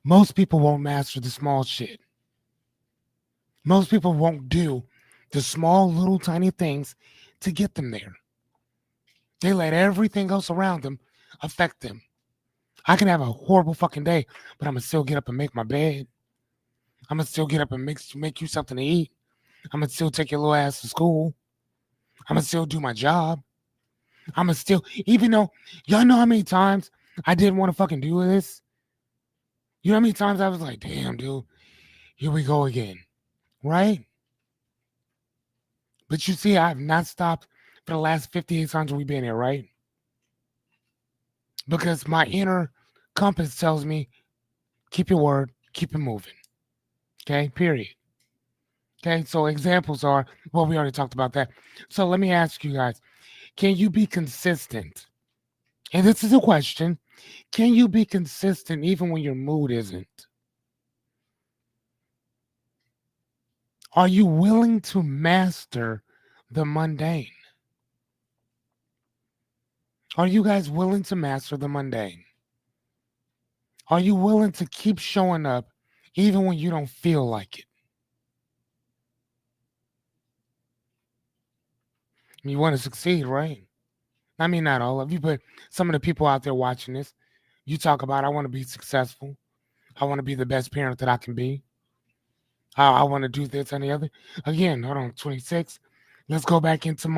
Most people won't master the small shit. Most people won't do the small, little, tiny things to get them there. They let everything else around them affect them. I can have a horrible fucking day, but I'm gonna still get up and make my bed. I'm gonna still get up and make you something to eat. I'm gonna still take your little ass to school. I'm gonna still do my job. I'm gonna still, even though y'all know how many times I didn't want to fucking do this. You know how many times I was like, damn, dude, here we go again, right? But you see, I've not stopped for the last 58 times we've been here, right? Because my inner compass tells me, keep your word, keep it moving. Okay, period. Okay, so examples are, well, we already talked about that. So let me ask you guys, can you be consistent? And this is a question. Can you be consistent even when your mood isn't? Are you willing to master the mundane? Are you guys willing to master the mundane? Are you willing to keep showing up even when you don't feel like it? You want to succeed, right? I mean, not all of you, but some of the people out there watching this, you talk about, I want to be successful. I want to be the best parent that I can be. I want to do this and the other. Again, hold on, 26. Let's go back into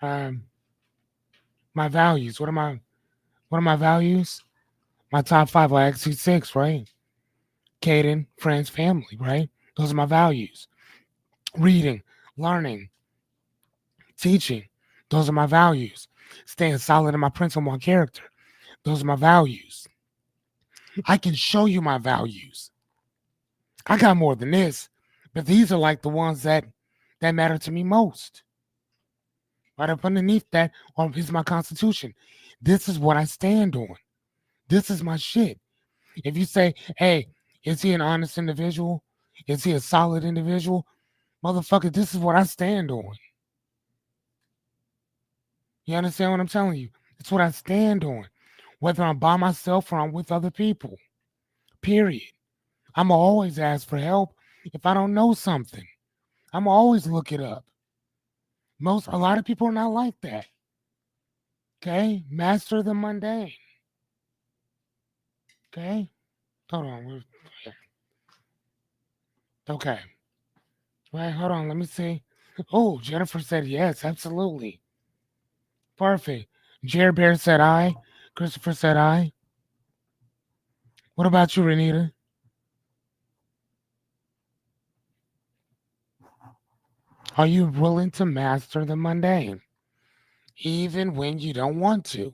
um my values. What are my values? My top five, well, actually six, right? Caden, friends, family, right? Those are my values. Reading, learning, teaching. Those are my values. Staying solid in my principle, my character. Those are my values. I can show you my values. I got more than this, but these are like the ones that matter to me most. Right up underneath that is my constitution. This is what I stand on. This is my shit. If you say, hey, is he an honest individual? Is he a solid individual? Motherfucker, this is what I stand on. You understand what I'm telling you? It's what I stand on. Whether I'm by myself or I'm with other people. Period. I'm always ask for help if I don't know something. I'm always look it up. A lot of people are not like that. Okay, master the mundane. Okay, hold on. Okay, right. Hold on. Let me see. Oh, Jennifer said yes, absolutely. Perfect. Jared Bear said I. Christopher said I. What about you, Renita? Are you willing to master the mundane, even when you don't want to?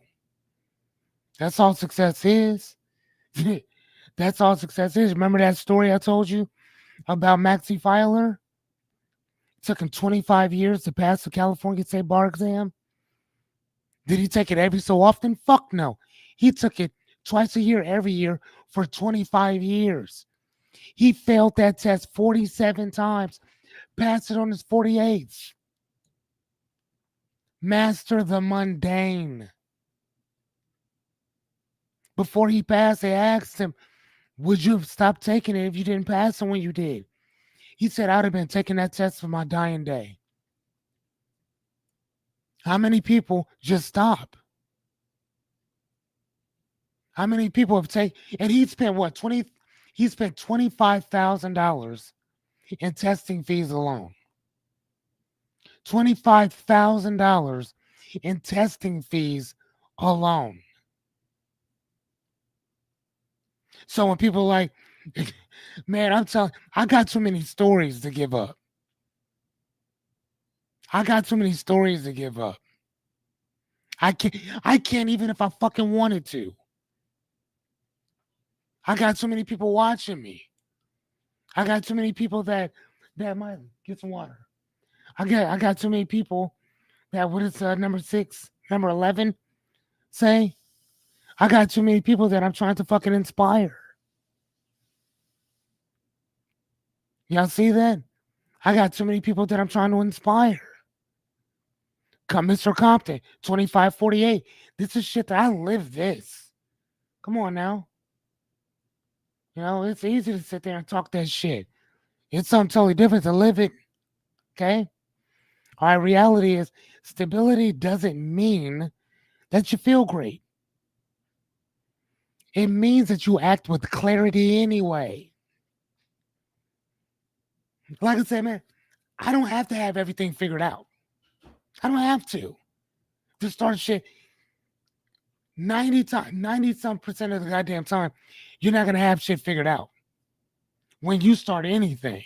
That's all success is. That's all success is. Remember that story I told you about Maxie Filer? It took him 25 years to pass the California State Bar exam. Did he take it every so often? Fuck no. He took it twice a year, every year for 25 years. He failed that test 47 times, passed it on his 48th. Master the mundane. Before he passed, they asked him, would you have stopped taking it if you didn't pass it when you did? He said, I'd have been taking that test for my dying day. How many people just stop? How many people have taken, and he spent what, 20, he spent $25,000 in testing fees alone. $25,000 in testing fees alone. So when people are like, man, I'm telling, I got too many stories to give up. I got too many stories to give up. I can't, I can't even if I fucking wanted to. I got too many people watching me. I got too many people that might get some water. I got too many people that what is number 6, number 11 say? I got too many people that I'm trying to fucking inspire. Y'all see that? I got too many people that I'm trying to inspire. Come, Mr. Compton, 2548. This is shit that I live this. Come on now. You know, it's easy to sit there and talk that shit. It's something totally different to live it. Okay? All right, reality is stability doesn't mean that you feel great. It means that you act with clarity anyway. Like I said, man, I don't have to have everything figured out. I don't have to start shit 90 some percent of the goddamn time. You're not gonna have shit figured out when you start anything.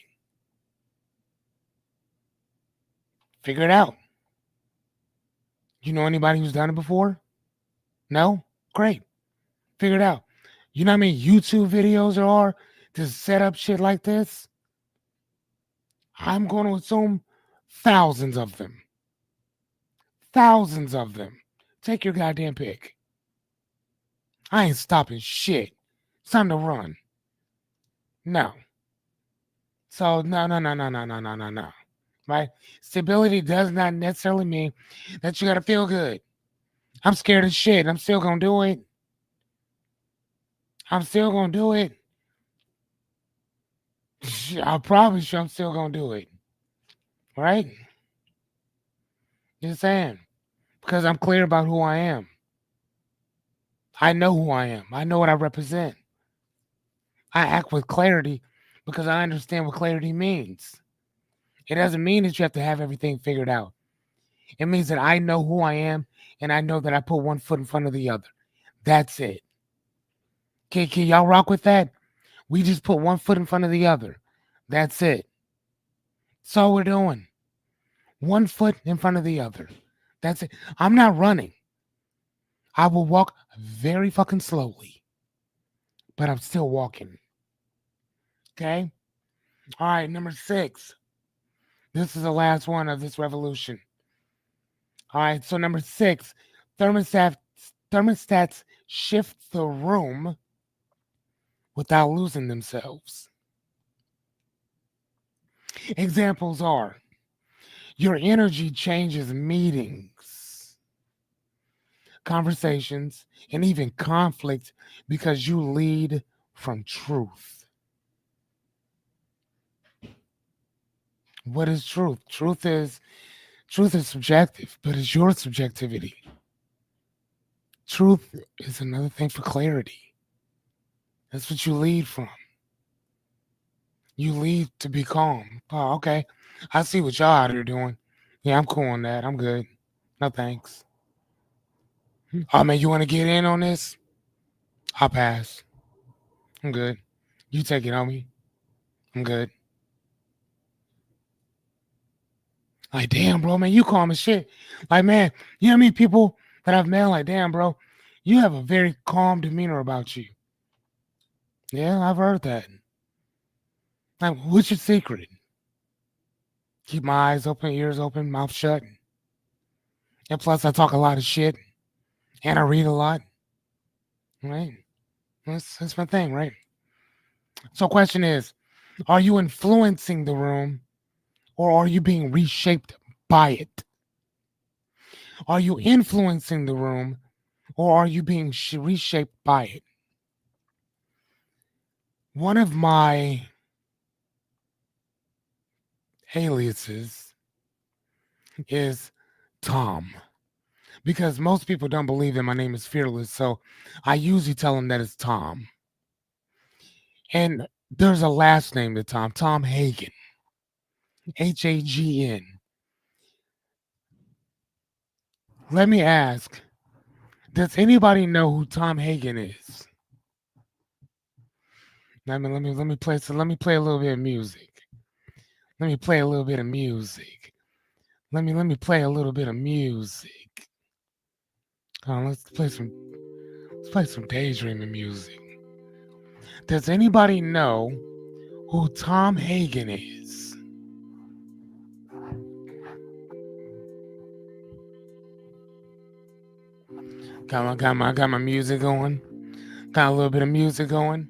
Figure it out. You know anybody who's done it before? No? Great. Figure it out. You know how many YouTube videos there are to set up shit like this? I'm going to assume thousands of them. Thousands of them. Take your goddamn pick. I ain't stopping shit. It's time to run. No. So no. Right? Stability does not necessarily mean that you gotta feel good. I'm scared of shit. I'm still gonna do it. I'm still gonna do it. I promise you I'm still gonna do it. Right? Just saying. Because I'm clear about who I am. I know who I am. I know what I represent. I act with clarity because I understand what clarity means. It doesn't mean that you have to have everything figured out. It means that I know who I am and I know that I put one foot in front of the other. That's it. Can y'all rock with that? We just put one foot in front of the other. That's it. That's all we're doing. One foot in front of the other. That's it. I'm not running. I will walk very fucking slowly, but I'm still walking. Okay? All right, number 6. This is the last one of this revolution. All right, so number 6, thermostats shift the room without losing themselves. Examples are your energy changes meetings, conversations, and even conflict because you lead from truth. What is truth? Truth is subjective, but it's your subjectivity. Truth is another thing for clarity. That's what you lead from. You lead to be calm. Oh, okay. I see what y'all out here doing. Yeah, I'm cool on that. I'm good. No thanks. Oh man, you want to get in on this? I'll pass. I'm good. You take it, homie. I'm good. Like, damn, bro, man, you calm as shit. Like, man, you know how many people that I've met? Like, damn, bro, you have a very calm demeanor about you. Yeah, I've heard that. Like, what's your secret? Keep my eyes open, ears open, mouth shut. And plus, I talk a lot of shit and I read a lot. Right? That's my thing, right? So, question is, are you influencing the room or are you being reshaped by it? Are you influencing the room or are you being reshaped by it? One of my aliases is Tom because most people don't believe that my name is Fearless. So I usually tell them that it's Tom. And there's a last name to Tom, Tom Hagen, Hagn. Let me ask, does anybody know who Tom Hagen is? Let me play a little bit of music. Let me play a little bit of music. Let me play a little bit of music. Let's play some daydreaming music. Does anybody know who Tom Hagen is? Got my music going. Got a little bit of music going.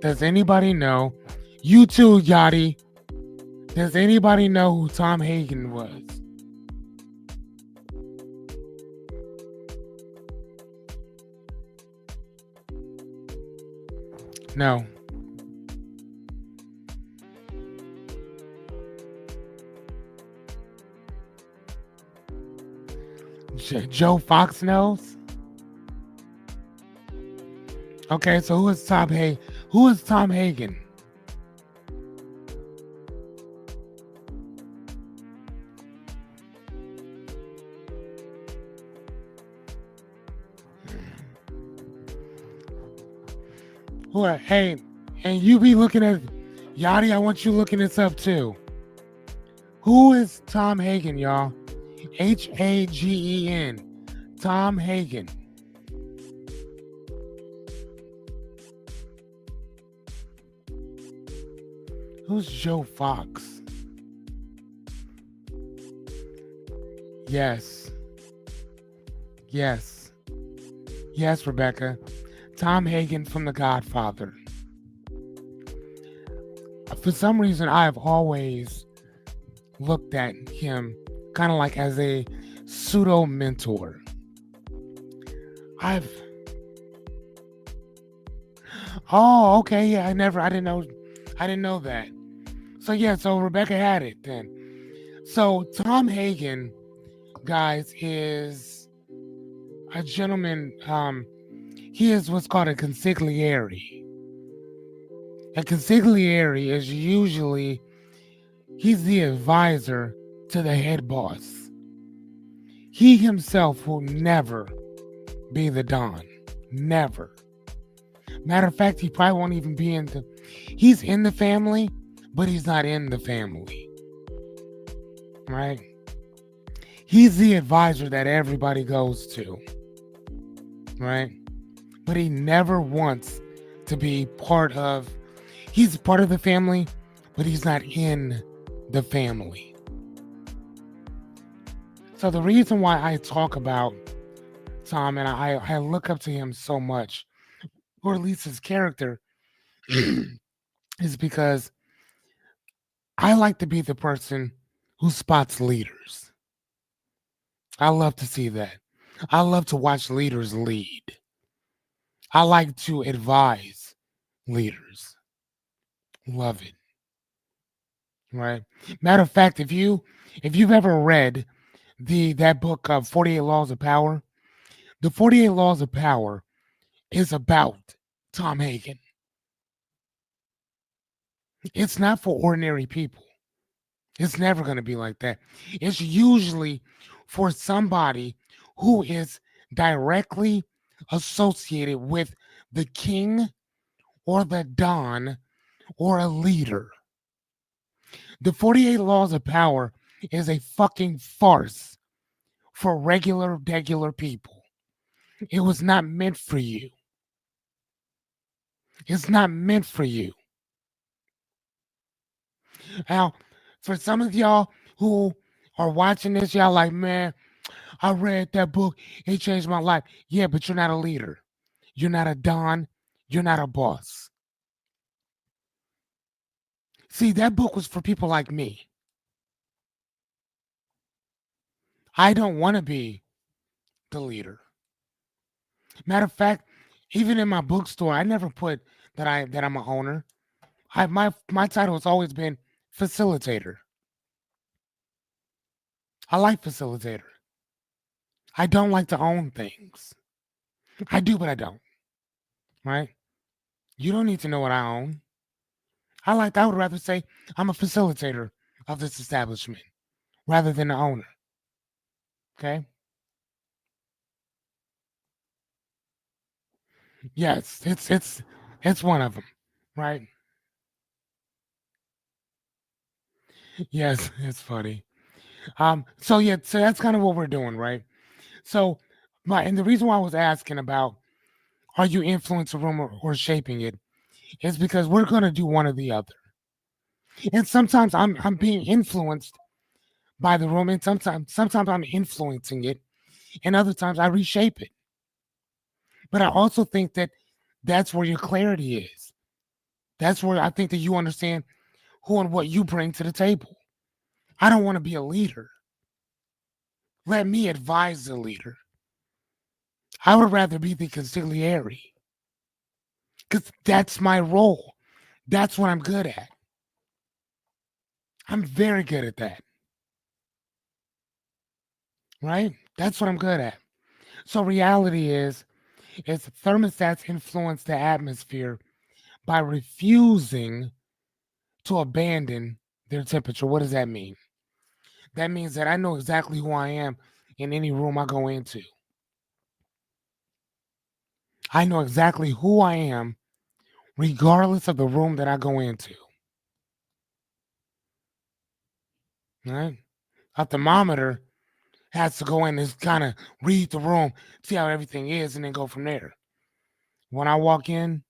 Does anybody know? You too, Yachty. Does anybody know who Tom Hagen was? No. Joe Fox knows? Okay, so who is Tom Hagen? Who is Tom Hagen? Hey, and you be looking at Yachty, I want you looking this up too. Who is Tom Hagen, y'all? Hagen. Tom Hagen. Who's Joe Fox? Yes. Yes. Yes, Rebecca. Tom Hagen from The Godfather. For some reason, I've always looked at him kind of like as a pseudo mentor. Oh, okay, yeah, I didn't know that. So yeah, so Rebecca had it then. So Tom Hagen, guys, is a gentleman. He is what's called a consigliere. A consigliere is usually he's the advisor to the head boss. He himself will never be the Don. Never. Matter of fact, he probably won't even be he's in the family, but he's not in the family. Right? He's the advisor that everybody goes to. Right? But he never wants to be he's part of the family, but he's not in the family. So the reason why I talk about Tom and I look up to him so much, or at least his character, is because I like to be the person who spots leaders. I love to see that. I love to watch leaders lead. I like to advise leaders. Love it. Right? Matter of fact, if you've ever read that book of 48 Laws of Power, The 48 Laws of Power is about Tom Hagen. It's not for ordinary people. It's never going to be like that. It's usually for somebody who is directly associated with the king or the don or a leader. The 48 Laws of Power is a fucking farce for regular people. It was not meant for you. It's not meant for you. Now, for some of y'all who are watching this, y'all like, man, I read that book. It changed my life. Yeah, but you're not a leader. You're not a don. You're not a boss. See, that book was for people like me. I don't want to be the leader. Matter of fact, even in my bookstore, I never put that I'm an owner. My title has always been facilitator. I like facilitator. I don't like to own things. I do, but I don't. Right? You don't need to know what I own. I would rather say I'm a facilitator of this establishment rather than the owner. Okay? Yes, it's one of them, right? Yes, it's funny. So yeah, so that's kind of what we're doing, right? So and the reason why I was asking about are you influencing a room or shaping it is because we're gonna do one or the other. And sometimes I'm being influenced by the room, and sometimes I'm influencing it, and other times I reshape it. But I also think that that's where your clarity is. That's where I think that you understand who and what you bring to the table. I don't want to be a leader. Let me advise the leader. I would rather be the consigliere because that's my role. That's what I'm good at. I'm very good at that, right? That's what I'm good at. So reality is thermostats influence the atmosphere by refusing to abandon their temperature. What does that mean? That means that I know exactly who I am in any room I go into. I know exactly who I am regardless of the room that I go into. Right? A thermometer has to go in and kind of read the room, see how everything is, and then go from there. When I walk in,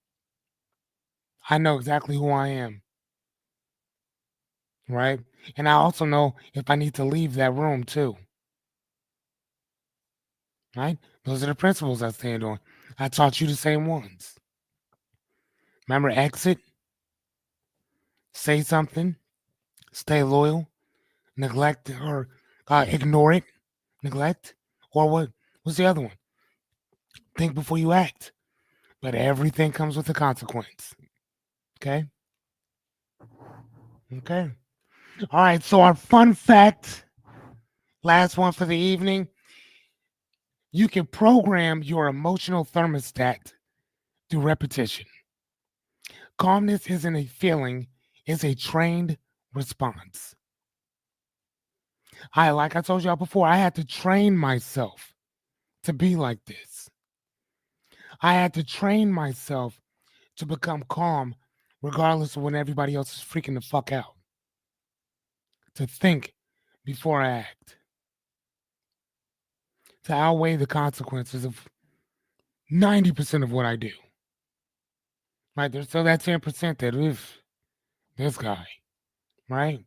I know exactly who I am. Right? And I also know if I need to leave that room too. Right? Those are the principles I stand on. I taught you the same ones. Remember, exit, say something, stay loyal, neglect or ignore it, neglect, or what's the other one? Think before you act. But everything comes with a consequence. Okay? Okay. All right. So our fun fact, last one for the evening. You can program your emotional thermostat through repetition. Calmness isn't a feeling, it's a trained response. Like I told y'all before, I had to train myself to be like this. I had to train myself to become calm regardless of when everybody else is freaking the fuck out. To think before I act. To outweigh the consequences of 90% of what I do. Right? There's still that 10% that if this guy, right?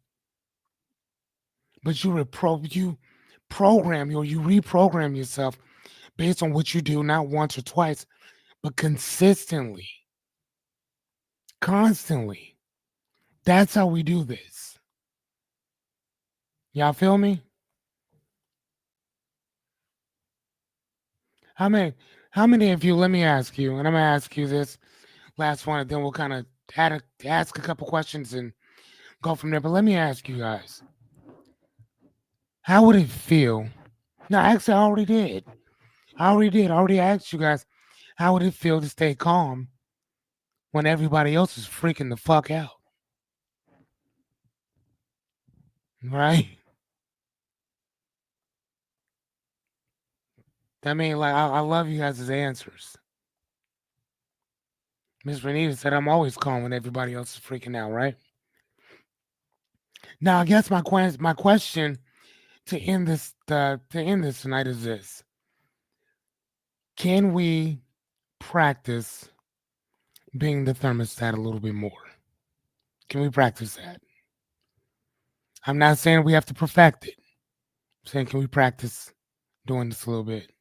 But you program or you reprogram yourself based on what you do, not once or twice, but consistently, constantly. That's how we do this. Y'all feel me? How many? How many of you? Let me ask you, and I'm gonna ask you this last one, and then we'll kind of ask a couple questions and go from there. But let me ask you guys, how would it feel? No, actually, I already did. I already did. I already asked you guys, how would it feel to stay calm when everybody else is freaking the fuck out? Right? I mean, like, I love you guys' answers. Miss Renita said, I'm always calm when everybody else is freaking out, right? Now, I guess my question to end this tonight is this: can we practice being the thermostat a little bit more? Can we practice that? I'm not saying we have to perfect it. I'm saying, can we practice doing this a little bit?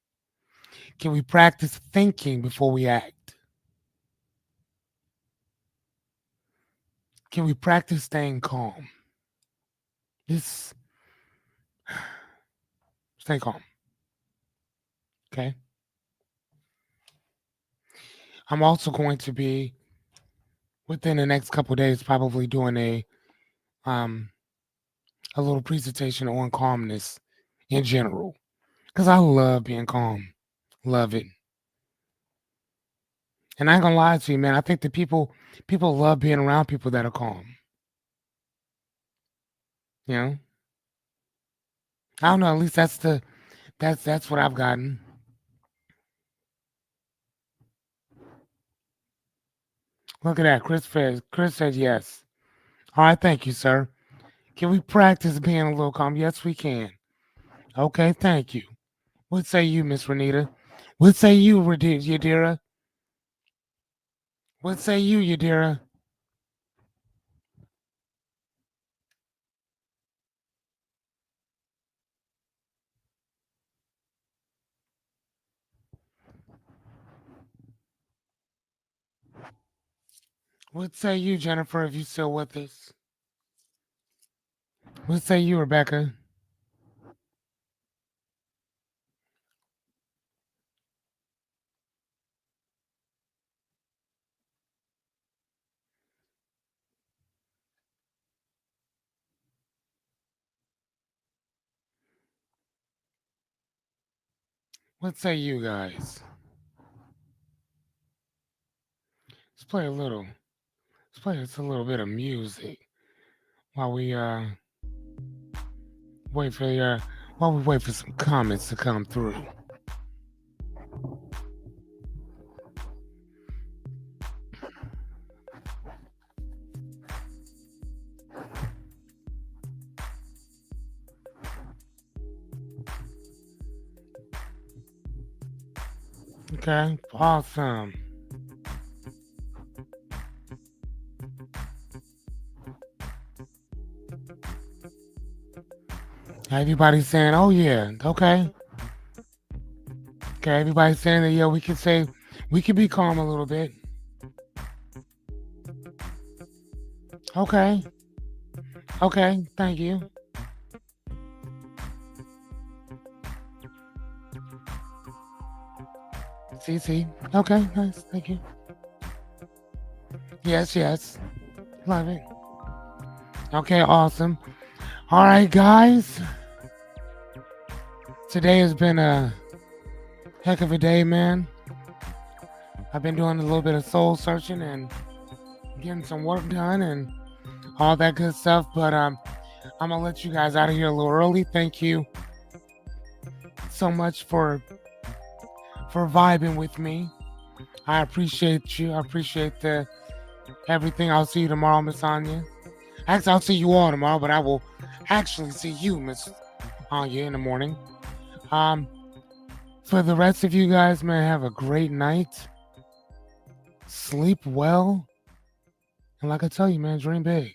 Can we practice thinking before we act? Can we practice staying calm? Just stay calm. Okay. I'm also going to be within the next couple of days probably doing um a little presentation on calmness in general. Because I love being calm. Love it. And I ain't gonna lie to you, man. I think that people love being around people that are calm. You know? I don't know, at least that's what I've gotten. Look at that. Chris said yes. All right, thank you, sir. Can we practice being a little calm? Yes, we can. Okay, thank you. What say you, Miss Renita? What say you, Yadira? What say you, Yadira? What say you, Jennifer, if you still with us? What say you, Rebecca? What say you guys? Let's play a little. Let's play just a little bit of music while we wait for while we wait for some comments to come through. Okay, awesome. Everybody's saying, "Oh yeah, okay, okay." Everybody's saying that yeah, we can say we can be calm a little bit. Okay, okay, thank you. CC. Okay, nice, thank you. Yes, yes, love it. Okay, awesome. All right, guys. Today has been a heck of a day, man. I've been doing a little bit of soul searching and getting some work done and all that good stuff. But I'm gonna let you guys out of here a little early. Thank you so much for vibing with me. I appreciate you. I appreciate the everything. I'll see you tomorrow, Miss Anya. Actually, I'll see you all tomorrow, but I will actually see you, Miss Anya, in the morning. Um, for the rest of you guys, man, have a great night. Sleep well, and like I tell you, man, dream big.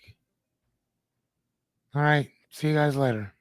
All right, see you guys later.